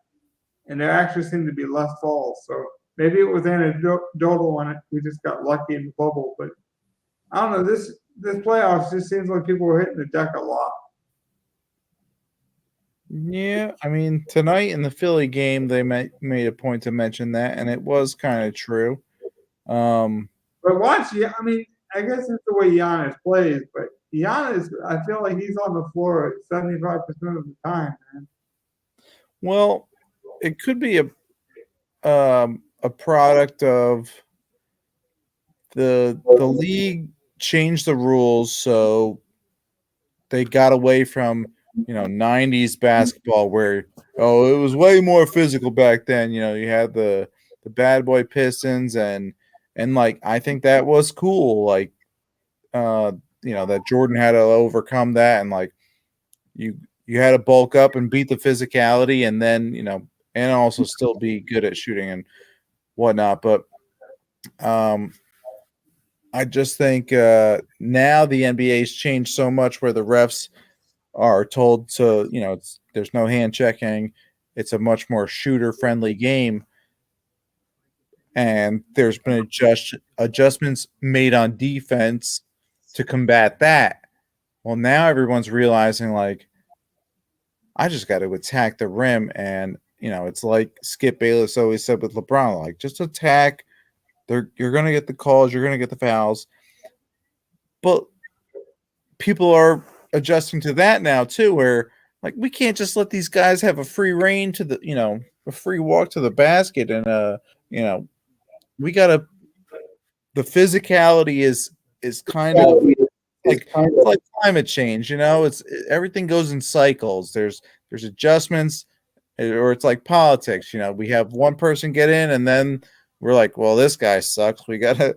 And there actually seemed to be less falls. So maybe it was anecdotal on it. We just got lucky in the bubble. But I don't know. This playoffs just seems like people were hitting the deck a lot. Yeah, I mean, tonight in the Philly game, they made a point to mention that, and it was kind of true. But watch, I mean, I guess it's the way Giannis plays, but Giannis, I feel like he's on the floor 75% of the time, man. Well, it could be a product of the league changed the rules, so they got away from 90s basketball where it was way more physical back then. You had the bad boy Pistons and like I think that was cool. Like that Jordan had to overcome that, and like you had to bulk up and beat the physicality, and then and also still be good at shooting and whatnot. But I just think now the NBA's changed so much where the refs are told to, there's no hand checking. It's a much more shooter friendly game. And there's been adjustments made on defense to combat that. Well, now everyone's realizing like, I just got to attack the rim. And, it's like Skip Bayless always said with LeBron, like just attack. You're going to get the calls. You're going to get the fouls. But people are adjusting to that now too, where like we can't just let these guys have a free reign to a free walk to the basket, and we gotta the physicality is kind of like it's like climate change, you know. It's everything goes in cycles. There's adjustments, or it's like politics. You know, we have one person get in, and then we're like, well, this guy sucks. We gotta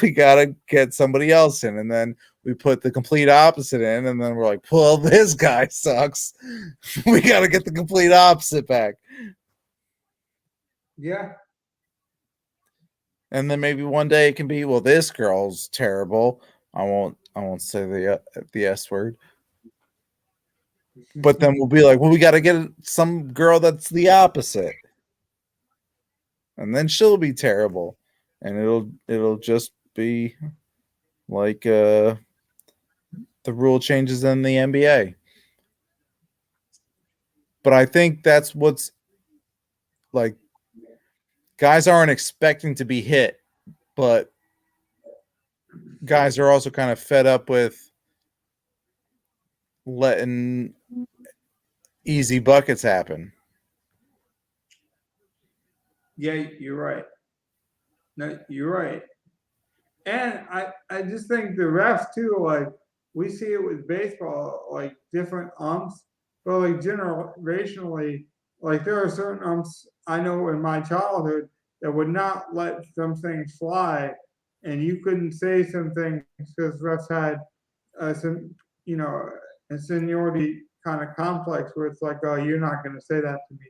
we gotta get somebody else in, and then we put the complete opposite in, and then we're like, well, this guy sucks. We gotta get the complete opposite back. Yeah. And then maybe one day it can be, well, this girl's terrible. I won't say the S word. But then we'll be like, well, we got to get some girl that's the opposite, and then she'll be terrible, and it'll just be like the rule changes in the NBA. But I think that's what's like. Guys aren't expecting to be hit, but guys are also kind of fed up with letting easy buckets happen. Yeah, you're right. No, you're right. And I just think the refs too, like we see it with baseball, like different umps, but like generationally, like there are certain umps I know in my childhood that would not let some things fly, and you couldn't say some things because refs had some, you know, a seniority kind of complex where it's like, oh, you're not going to say that to me.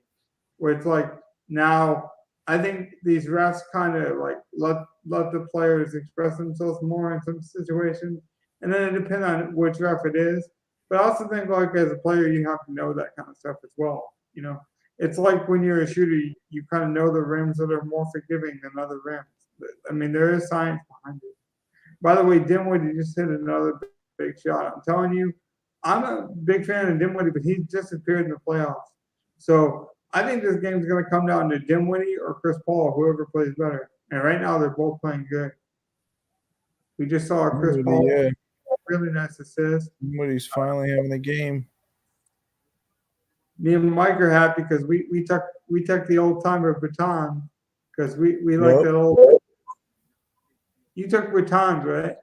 Where it's like now I think these refs kind of like let the players express themselves more in some situations, and then it depends on which ref it is. But I also think like as a player, you have to know that kind of stuff as well. You know, it's like when you're a shooter, you kind of know the rims that are more forgiving than other rims. I mean, there is science behind it. By the way, Dinwiddie just hit another big shot. I'm telling you, I'm a big fan of Dinwiddie, but he just appeared in the playoffs. So I think this game's going to come down to Dinwiddie or Chris Paul, whoever plays better. And right now, they're both playing good. We just saw Chris Paul, Yeah, really nice assist. somebody's finally having a game. Me and Mike are happy because we took the old timer baton because we like Yep, that old. You took batons, right?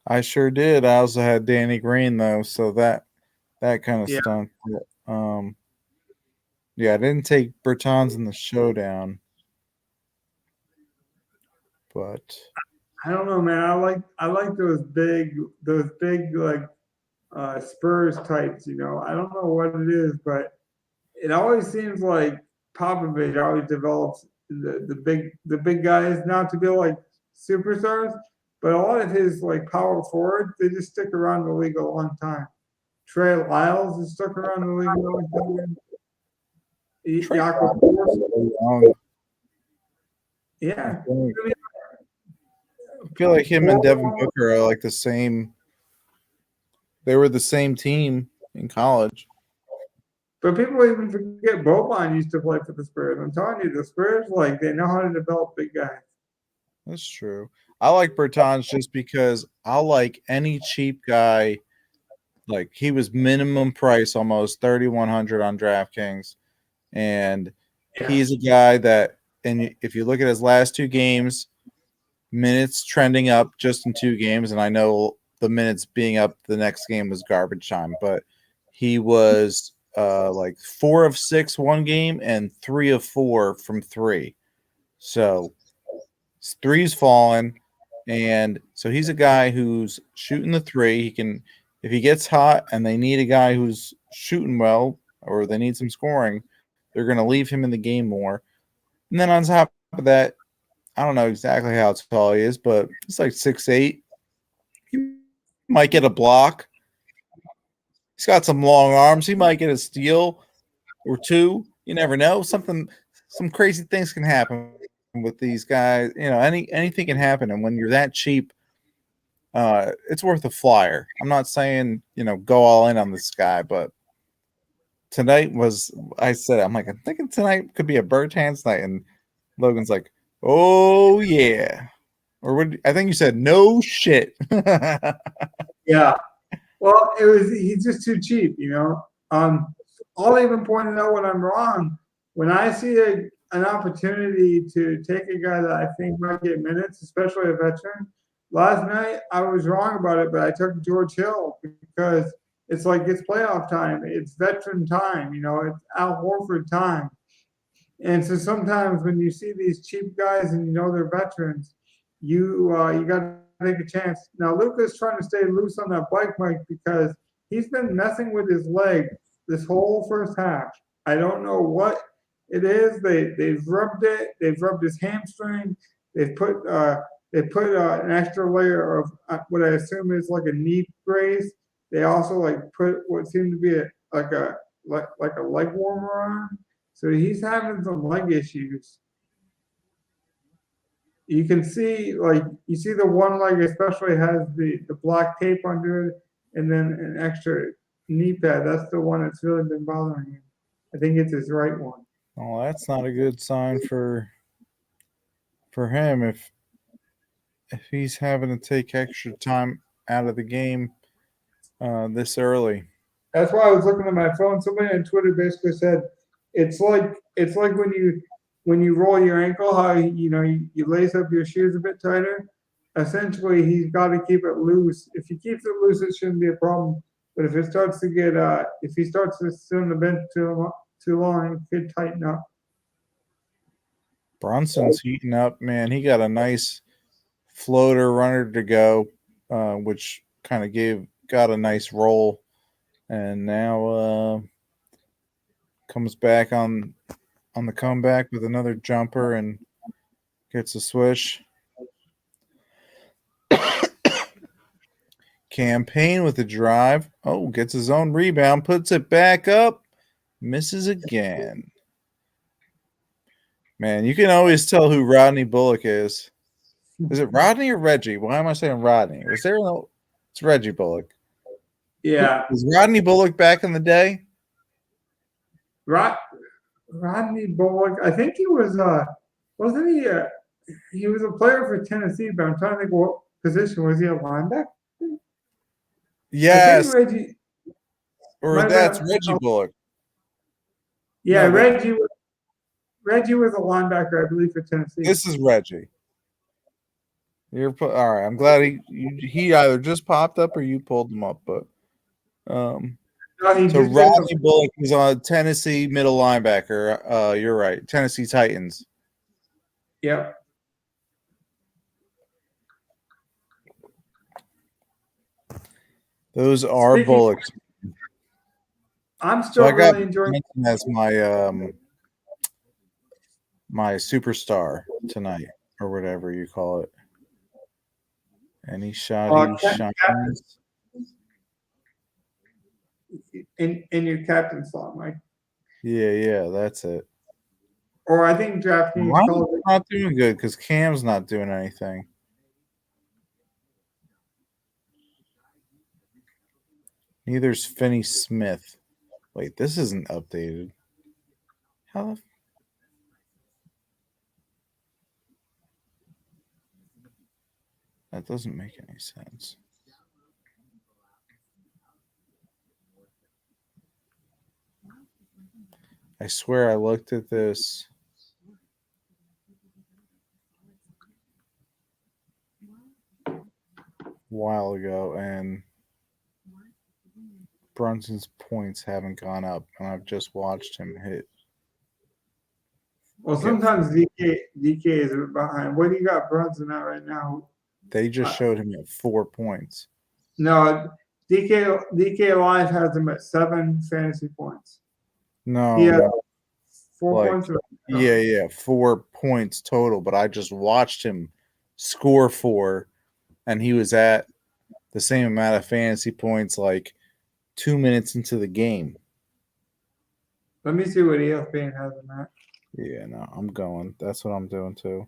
I sure did. I also had Danny Green though, so that kind of Yeah. stunk. Um, yeah, I didn't take Bertans in the showdown, but I don't know, man. I like those big like Spurs types. You know, I don't know what it is, but it always seems like Popovich always develops the big guys not to be like superstars, but a lot of his like power forwards they just stick around the league a long time. Trey Lyles has stuck around the league a long time. Trey Jakob, Young, I yeah. think. I mean, I feel like him and Devin Booker are like the same. They were the same team in college. but people even forget Boban used to play for the Spurs. I'm telling you, the Spurs like they know how to develop big guys. That's true. I like Bertans just because I like any cheap guy. Like he was minimum price, almost 3,100 on DraftKings, and Yeah. he's a guy that. And if you look at his last two games, minutes trending up just in two games, and I know the minutes being up the next game was garbage time, but he was like 4 of 6 one game and 3 of 4 from three. So three's fallen, and so he's a guy who's shooting the three. He can, if he gets hot and they need a guy who's shooting well or they need some scoring, they're going to leave him in the game more. And then on top of that, I don't know exactly how tall he is, but he's like 6'8". He might get a block. He's got some long arms. He might get a steal or two. You never know. Some crazy things can happen with these guys. You know, anything can happen. And when you're that cheap, it's worth a flyer. I'm not saying, go all in on this guy, but tonight was, I said, I'm thinking tonight could be a Bertans night. And Logan's like, oh, yeah. Or what? I think you said no shit. Yeah. Well, he's just too cheap, you know. I'll even point it out when I'm wrong. When I see an opportunity to take a guy that I think might get minutes, especially a veteran. Last night I was wrong about it, but I took George Hill because it's like it's playoff time, it's veteran time, it's Al Horford time. And so sometimes when you see these cheap guys and they're veterans, you got to take a chance. Now Luka's trying to stay loose on that bike, Mike, because he's been messing with his leg this whole first half. I don't know what it is. They've rubbed it. They've rubbed his hamstring. They put an extra layer of what I assume is like a knee brace. They also like put what seemed to be like a leg warmer on. So he's having some leg issues. You can see you see the one leg especially has the black tape under it and then an extra knee pad. That's the one that's really been bothering him. I think it's his right one. Well, that's not a good sign for him if he's having to take extra time out of the game this early. That's why I was looking at my phone. Somebody on Twitter basically said it's like when you roll your ankle, how you lace up your shoes a bit tighter. Essentially, he's got to keep it loose. If he keeps it loose, it shouldn't be a problem. But if he starts to sit on the bench too long, it could tighten up. Brunson's heating up, man. He got a nice floater runner to go, which kind of got a nice roll, and now comes back on the comeback with another jumper and gets a swish. Campaign with a drive. Oh, gets his own rebound, puts it back up, misses again. Man, you can always tell who Rodney Bullock is. Is it Rodney or Reggie? Why am I saying Rodney? It's Reggie Bullock. Yeah. Was Rodney Bullock back in the day? Rodney Bullock. I think he was wasn't he he was a player for Tennessee, but I'm trying to think what position was he, a linebacker? Yes. I think That's Reggie Bullock. Yeah, no, Reggie was a linebacker, I believe, for Tennessee. This is Reggie. All right. I'm glad he either just popped up or you pulled him up, but so Rodney Bullock is on Tennessee middle linebacker. You're right, Tennessee Titans. Yep. Those are Bullocks. I'm still really enjoying. That's my my superstar tonight, or whatever you call it. Any shot he shines. In your captain slot, Mike. Yeah, that's it. Or I think DraftKings called it. Not doing good because Cam's not doing anything. Neither's Finney Smith. Wait, this isn't updated. How the that doesn't make any sense. I swear I looked at this a while ago and Brunson's points haven't gone up, and I've just watched him hit. Well, sometimes DK is behind. What do you got Brunson at right now? They just showed him at 4 points. No, DK Live has him at 7 fantasy points. No, he has 4 points. Yeah, 4 points total. But I just watched him score 4, and he was at the same amount of fantasy points like 2 minutes into the game. Let me see what ESPN has in that. Yeah, no, I'm going. That's what I'm doing too.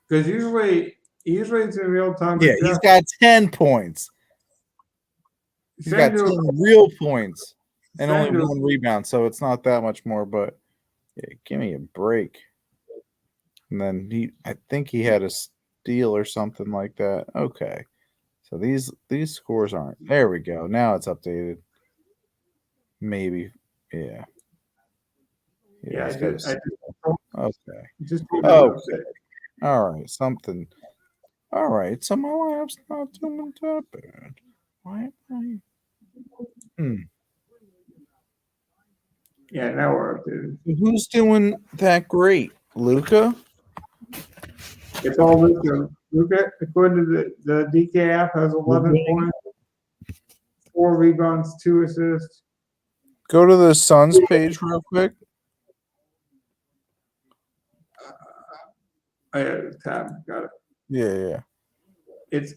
Because usually it's in real time. Yeah, he's got 10 points. He's got 10 real points and only 1 rebound, so it's not that much more. But yeah, give me a break. And then I think he had a steal or something like that. Okay, so these scores aren't. There we go. Now it's updated. Maybe, yeah. Yeah, he's got a steal. Okay. just told you to Okay. update. All right. Something. All right. So my lineup's not doing that bad. Why am I? Yeah, now we're updated. Who's doing that great? Luca? It's all Luca. Luca, according to the DK app, has 11 points, 4 rebounds, 2 assists. Go to the Suns page real quick. I had a tab. Got it. Yeah. It's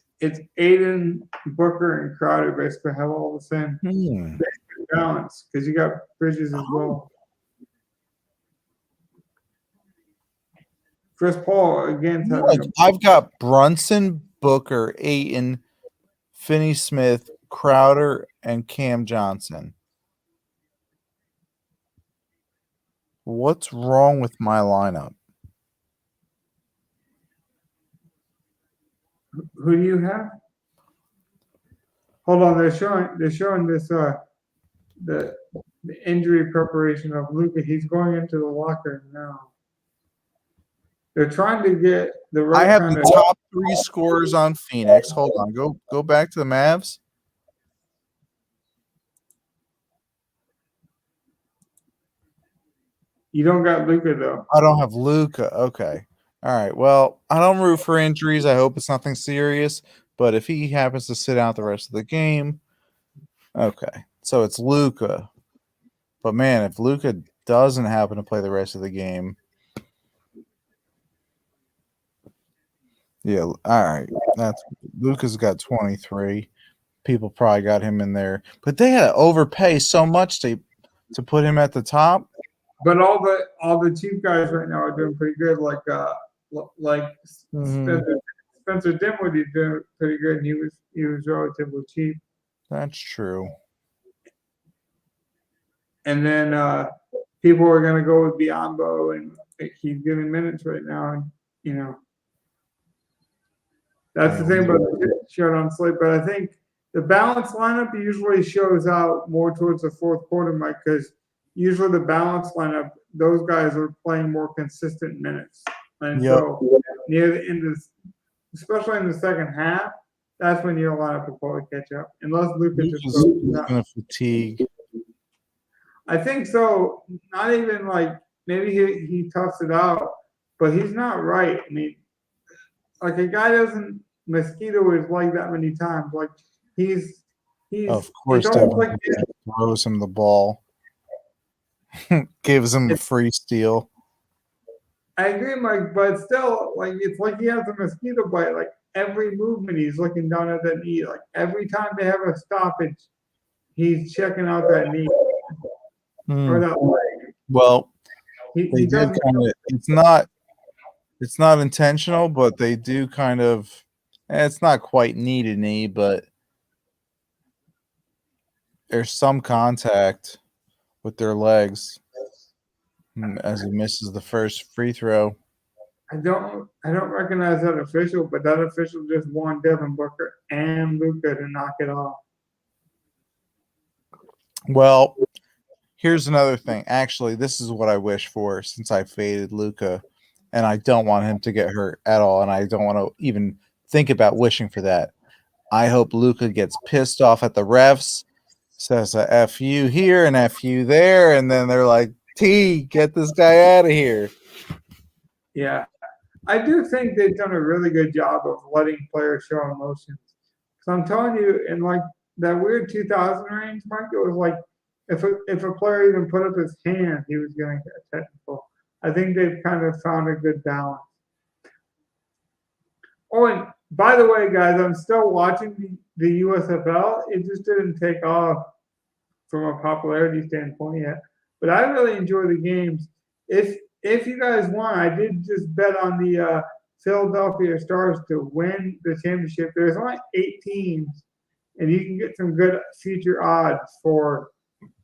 Aiden, Booker, and Crowder basically have all the same balance because you got Bridges as well. Chris Paul again's having a I've got Brunson, Booker, Ayton, Finney Smith, Crowder, and Cam Johnson. What's wrong with my lineup? Who do you have? Hold on, they're showing this the injury preparation of Luka. He's going into the locker now. They're trying to get the right I have kind the of top 3 scorers on Phoenix. Hold on. Go back to the Mavs. You don't got Luka though. I don't have Luca. Okay. All right. Well, I don't root for injuries. I hope it's nothing serious. But if he happens to sit out the rest of the game, okay. So it's Luca. But man, if Luca doesn't happen to play the rest of the game, yeah. All right. That's Luca's got 23. People probably got him in there, but they had to overpay so much to put him at the top. But all the cheap guys right now are doing pretty good. Like Spencer Dinwiddie doing pretty good. And he was relatively cheap. That's true. And then people are going to go with Biombo, and he's getting minutes right now. And you know, that's the thing about the shot on slate. But I think the balanced lineup usually shows out more towards the fourth quarter, Mike, because usually the balanced lineup, those guys are playing more consistent minutes. And so near the end of, especially in the second half, that's when your lineup will probably catch up. Unless Luka just goes going to fatigue. I think so. Not even like maybe he toughs it out, but he's not right. I mean, like a guy doesn't mosquito is like that many times. Like he's of course Devin like throws him the ball. Gives him a free steal. I agree, Mike, but still, like it's like he has a mosquito bite. Like every movement, he's looking down at that knee. Like every time they have a stoppage, he's checking out that knee or that leg. Well, they did kind of. It's not intentional, but they do kind of. It's not quite knee to knee, but there's some contact with their legs as he misses the first free throw. I don't recognize that official, but that official just won Devin Booker and Luka to knock it off. Well, here's another thing. Actually, this is what I wish for since I faded Luka, and I don't want him to get hurt at all, and I don't want to even think about wishing for that. I hope Luka gets pissed off at the refs, says a F you here and F you there, and then they're like, T, get this guy out of here. Yeah. I do think they've done a really good job of letting players show emotions. So I'm telling you, in like that weird 2000 range, Mike, it was like if a player even put up his hand, he was going to get technical. I think they've kind of found a good balance. Oh, and by the way, guys, I'm still watching the USFL. It just didn't take off from a popularity standpoint yet, but I really enjoy the games. If you guys want, I did just bet on the Philadelphia Stars to win the championship. There's only 8 teams, and you can get some good future odds for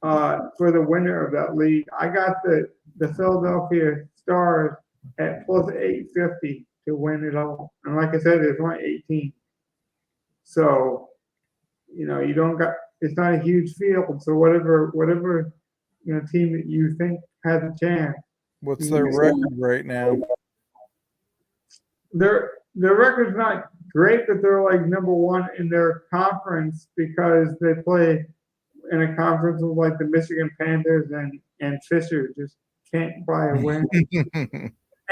the winner of that league. I got the Philadelphia Stars at plus 850 to win it all. And like I said, there's only 18. So, you don't got, it's not a huge field. So whatever team that you think has a chance. What's their record right now? Their record's not great, but they're like number one in their conference because they play in a conference with like the Michigan Panthers and Fisher just can't buy a win.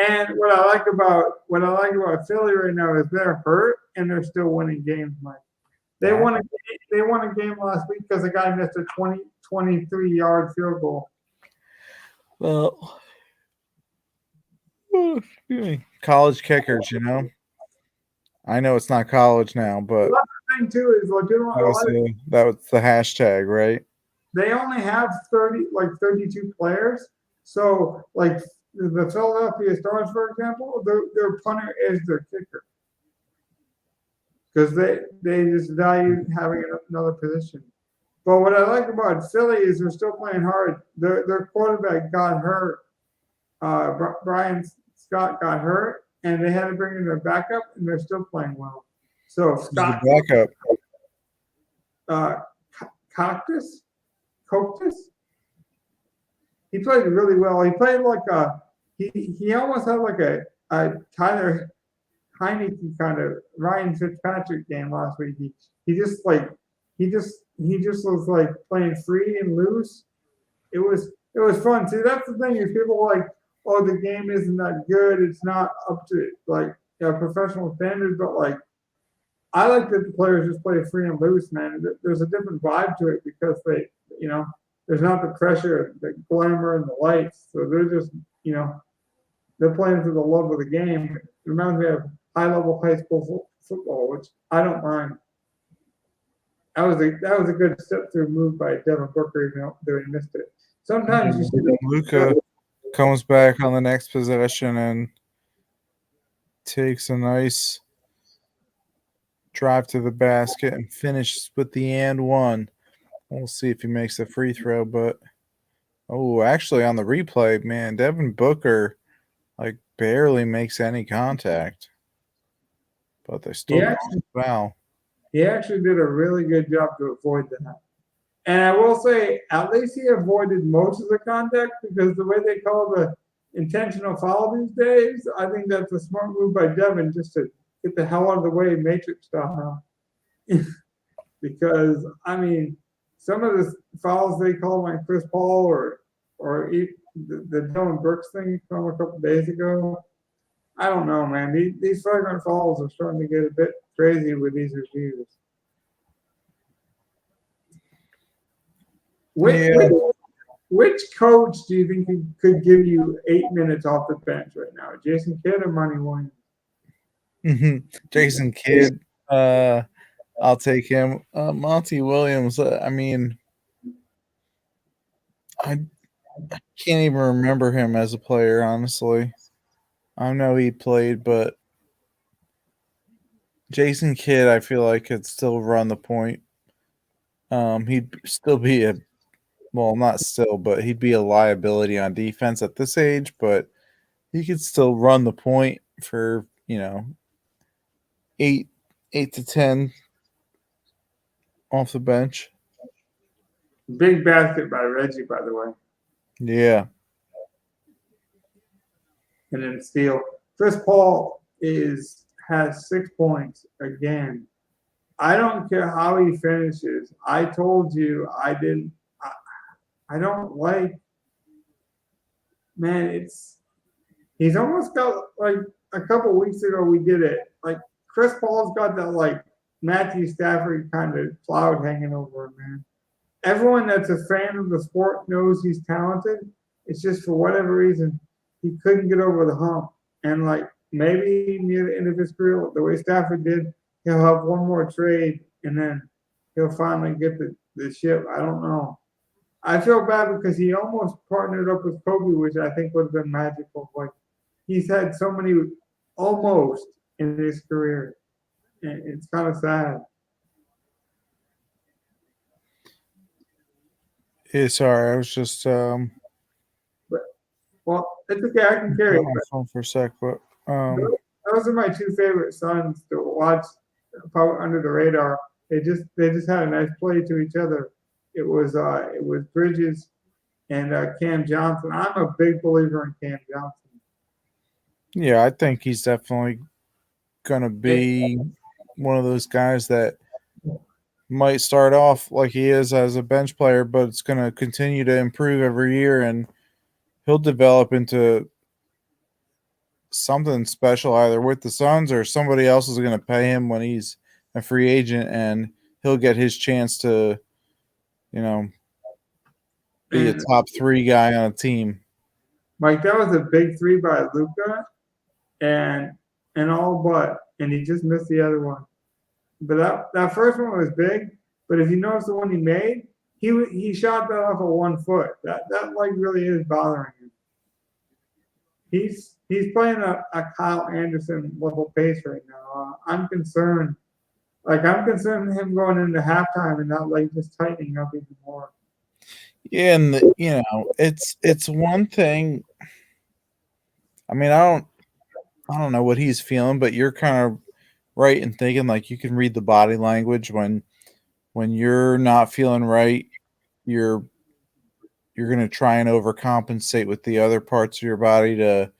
And what I like about Philly right now is they're hurt and they're still winning games. Mike, they won a game last week because the guy missed a 23-yard field goal. Well, college kickers, I know it's not college now, but the thing too is that was the hashtag, right? They only have 32 players. So like the Philadelphia Stars, for example, their punter is their kicker. Because they just value having another position. But what I like about Philly is they're still playing hard. Their quarterback got hurt. Brian Scott got hurt, and they had to bring in their backup, and they're still playing well. So Scott backup. Coctus. He played really well. He played like he almost had like a Tyler Heineke kind of Ryan Fitzpatrick game last week. He just was like playing free and loose. It was fun. See, that's the thing is people are like, oh, the game isn't that good. It's not up to like professional standards. But like, I like that the players just play free and loose, man. There's a different vibe to it because they, there's not the pressure, the glamour, and the lights. So they're just, they're playing for the love of the game. It reminds me of high-level high school football, which I don't mind. That was a good step-through move by Devin Booker, even though he missed it. Sometimes you see Luka comes back on the next possession and takes a nice drive to the basket and finishes with the and one. We'll see if he makes a free throw, but actually on the replay, man, Devin Booker like barely makes any contact. But they still foul. He actually did a really good job to avoid that. And I will say, at least he avoided most of the contact because the way they call the intentional foul these days, I think that's a smart move by Devin just to get the hell out of the way, Matrix style. Because I mean, some of the fouls they call like Chris Paul or the Dylan Brooks thing from a couple days ago. I don't know, man. These flagrant fouls are starting to get a bit crazy with these reviews. Which coach do you think could give you 8 minutes off the bench right now? Jason Kidd or Monty Williams? Jason Kidd. I'll take him. Monty Williams. I mean, I can't even remember him as a player, honestly. I know he played, but Jason Kidd, I feel like could still run the point. He'd still be not still, but he'd be a liability on defense at this age, but he could still run the point for, 8 to 10 off the bench. Big basket by Reggie, by the way. Yeah. And then steal. Chris Paul has 6 points again. I don't care how he finishes. I told you I don't like. Man, he's almost got like a couple weeks ago we did it. Like Chris Paul's got that like Matthew Stafford kind of cloud hanging over him, man. Everyone that's a fan of the sport knows he's talented. It's just for whatever reason he couldn't get over the hump. And like maybe near the end of his career, the way Stafford did, he'll have one more trade and then he'll finally get the ship. I don't know. I feel bad because he almost partnered up with Kobe, which I think would have been magical. Like he's had so many almost in his career. And it's kind of sad. Yeah, sorry, I was just well, it's okay. I can carry it. My phone for a sec, but those are my two favorite sons to watch under the radar. They just had a nice play to each other. It was Bridges and Cam Johnson. I'm a big believer in Cam Johnson. Yeah, I think he's definitely going to be one of those guys that might start off like he is as a bench player, but it's going to continue to improve every year, and he'll develop into something special either with the Suns or somebody else is going to pay him when he's a free agent, and he'll get his chance to, you know, be a And top 3 guy on a team. Mike, that was a big three by Luka, and all but, and he just missed the other one. But that first one was big. But if you notice the one he made, he shot that off of 1 foot. That like really is bothering him. He's playing a Kyle Anderson level pace right now. I'm concerned. Like I'm concerned with him going into halftime and not like just tightening up even more. Yeah, and it's one thing. I mean, I don't know what he's feeling, but you're kind of right in thinking like you can read the body language when you're not feeling right, you're going to try and overcompensate with the other parts of your body to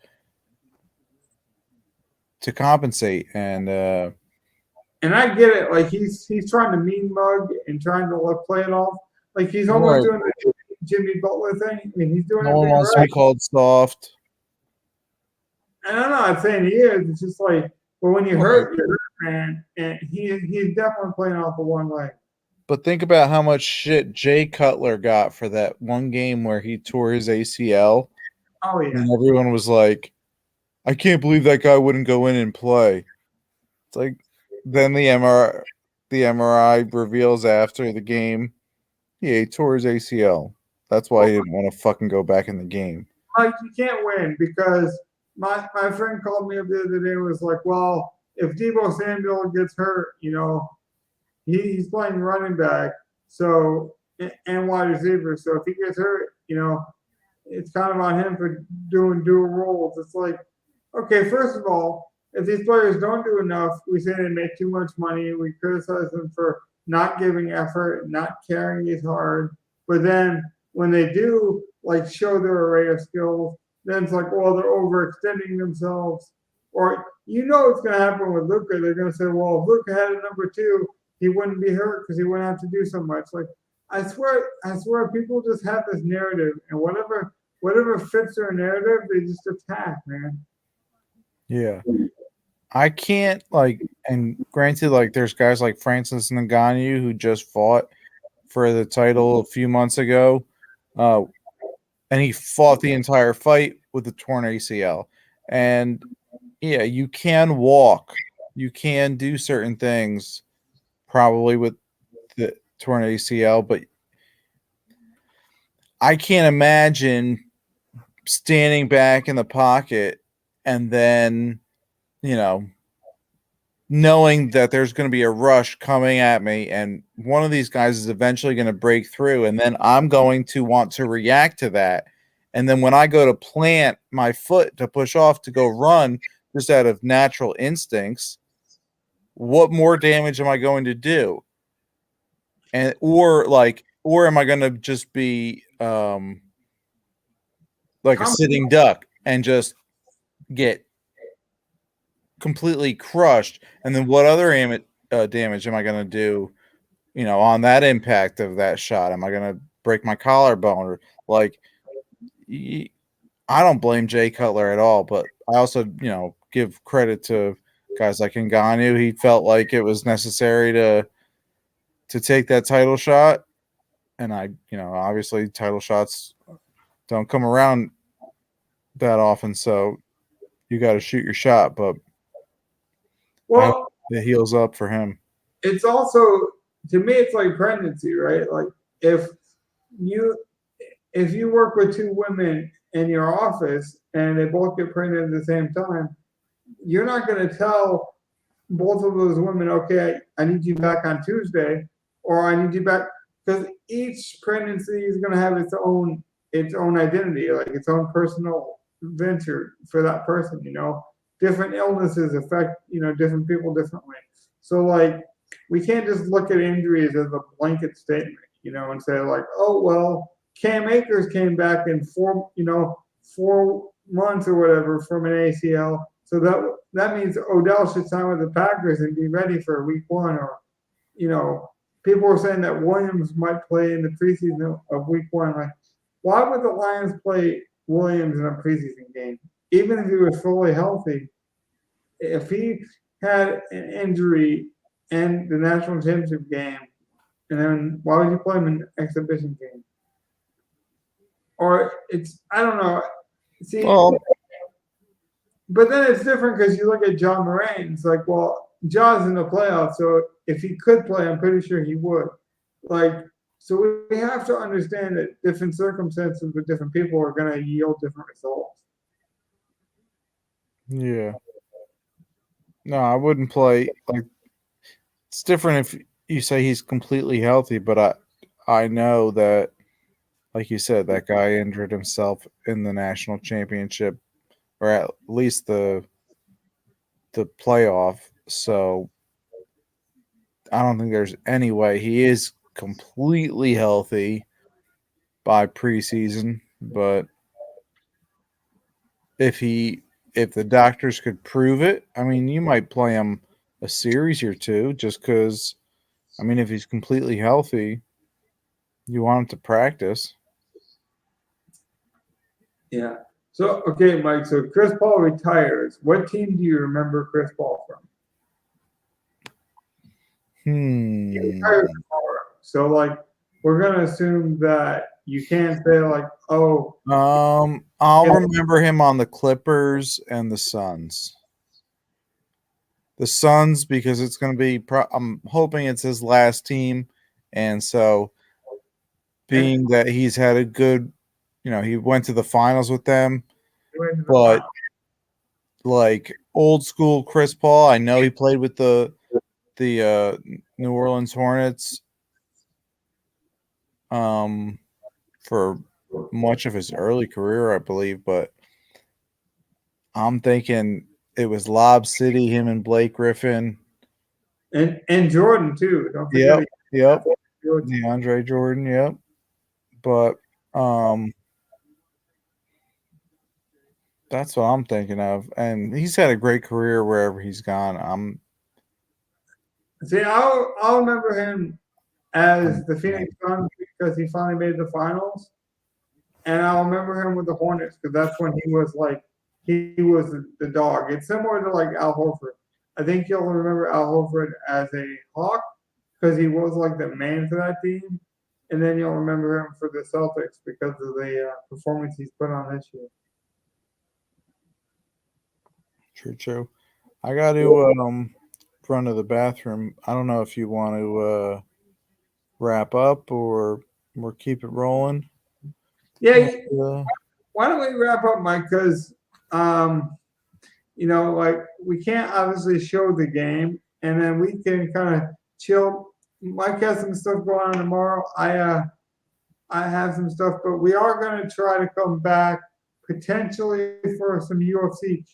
compensate. And I get it. Like he's trying to mean mug and trying to like play it off. Like he's almost right. doing the Jimmy Butler thing. I mean, he's doing No one everything wants to right. be called soft. And I'm not saying he is. It's just like, well, when you hurt, you're hurt, man. And he's definitely playing off of one leg. But think about how much shit Jay Cutler got for that one game where he tore his ACL. Oh yeah. And everyone was like, I can't believe that guy wouldn't go in and play. It's like then the MRI reveals after the game, yeah, he tore his ACL. That's why he didn't want to fucking go back in the game. Mike, you can't win because my friend called me up the other day and was like, well, if Debo Samuel gets hurt, he's playing running back, so and wide receiver. So if he gets hurt, it's kind of on him for doing dual roles. It's like, okay, first of all, if these players don't do enough, we say they make too much money. We criticize them for not giving effort, not carrying it hard. But then when they do like show their array of skills, then it's like, well, they're overextending themselves. Or it's going to happen with Luka. They're going to say, well, if Luka had a number 2, he wouldn't be hurt because he wouldn't have to do so much. Like I swear, people just have this narrative, and whatever fits their narrative, they just attack, man. Yeah. I can't and granted, there's guys like Francis Ngannou who just fought for the title a few months ago, and he fought the entire fight with a torn ACL. And yeah, you can walk, you can do certain things, probably with the torn ACL, but I can't imagine standing back in the pocket and then, knowing that there's going to be a rush coming at me and one of these guys is eventually going to break through, and then I'm going to want to react to that. And then when I go to plant my foot to push off to go run just out of natural instincts, what more damage am I going to do? And or am I going to just be like a sitting duck and just get completely crushed? And then what other damage am I going to do, on that impact of that shot? Am I going to break my collarbone? Or I don't blame Jay Cutler at all, but I also, give credit to guys like Ngannou. He felt like it was necessary to take that title shot. And obviously title shots don't come around that often, so you got to shoot your shot. But I hope it heals up for him. It's also, to me, it's like pregnancy, right? Like if you work with 2 women in your office and they both get pregnant at the same time, you're not going to tell both of those women, okay, I need you back on Tuesday, or I need you back, because each pregnancy is going to have its own identity, like its own personal venture for that person. Different illnesses affect different people differently. So like we can't just look at injuries as a blanket statement, and say like, oh well, Cam Akers came back in 4 months or whatever from an ACL. So that means Odell should sign with the Packers and be ready for week one. Or, you know, people were saying that Williams might play in the preseason of week one. Like, why would the Lions play Williams in a preseason game? Even if he was fully healthy, if he had an injury in the national championship game, and then why would you play him in an exhibition game? Or I don't know. See, Well, but then it's different because you look at John Moran. It's like, well, John's in the playoffs, so if he could play, I'm pretty sure he would. Like, so we have to understand that different circumstances with different people are going to yield different results. yeah. No, I wouldn't play. Like, it's different if you say he's completely healthy, but I know that, like you said, that guy injured himself in the national championship, or at least the playoff. So I don't think there's any way he is completely healthy by preseason. But if the doctors could prove it, I mean, you might play him a series or two just because. I mean, if he's completely healthy, you want him to practice. Yeah. So, okay, Mike, so Chris Paul retires. What team do you remember Chris Paul from? He retired before. So, like, we're going to assume that you can't say, like, oh. I'll remember him on the Clippers and the Suns. The Suns, because it's going to be, I'm hoping it's his last team. And so, being that he's had a good, he went to the finals with them, but like old school Chris Paul, I know he played with the New Orleans Hornets for much of his early career, I believe, but I'm thinking it was Lob City, him and Blake Griffin. And Jordan, too. Don't forget. Yep. DeAndre Jordan, yep. But that's what I'm thinking of. And he's had a great career wherever he's gone. See, I'll remember him as the Phoenix Suns because he finally made the finals. And I'll remember him with the Hornets because that's when he was the dog. It's similar to like Al Horford. I think you'll remember Al Horford as a Hawk because he was like the man for that team. And then you'll remember him for the Celtics because of the performance he's put on this year. True. I got to run to the bathroom. I don't know if you want to wrap up or keep it rolling. Yeah. Why don't we wrap up, Mike? Because like we can't obviously show the game, and then we can kind of chill. Mike has some stuff going on tomorrow. I have some stuff, but we are going to try to come back potentially for some UFC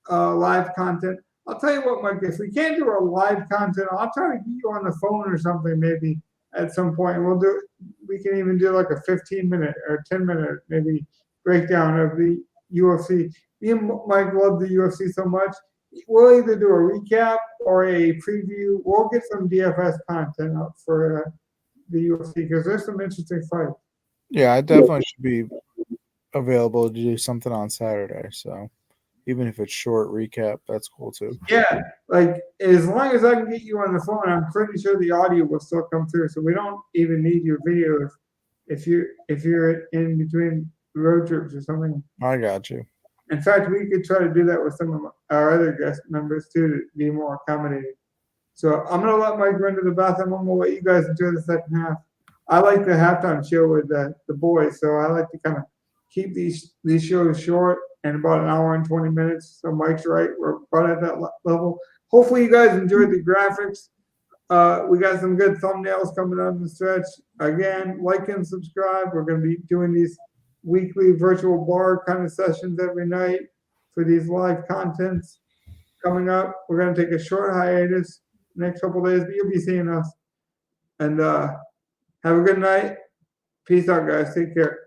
live content. I'll tell you what, Mike, if we can't do a live content, I'll try to get you on the phone or something maybe at some point. We can even do like a 15-minute or 10-minute maybe breakdown of the UFC. Me and Mike love the UFC so much. We'll either do a recap or a preview. We'll get some DFS content up for the UFC because there's some interesting fights. Yeah, I definitely should be available to do something on Saturday. So even if it's short recap, that's cool too. Yeah, like as long as I can get you on the phone, I'm pretty sure the audio will still come through. So we don't even need your video if you're in between road trips or something. I got you. In fact, we could try to do that with some of our other guest members too to be more accommodating. So I'm gonna let Mike run to the bathroom. I'm gonna let you guys enjoy the second half. I like the halftime show with the boys, so I like to kind of keep these shows short and about an hour and 20 minutes. So Mike's right, we're about at that level. Hopefully you guys enjoyed the graphics. We got some good thumbnails coming on the stretch. Again, like and subscribe. We're going to be doing these weekly virtual bar kind of sessions every night for these live contents coming up. We're going to take a short hiatus next couple of days, but you'll be seeing us. And have a good night. Peace out, guys. Take care.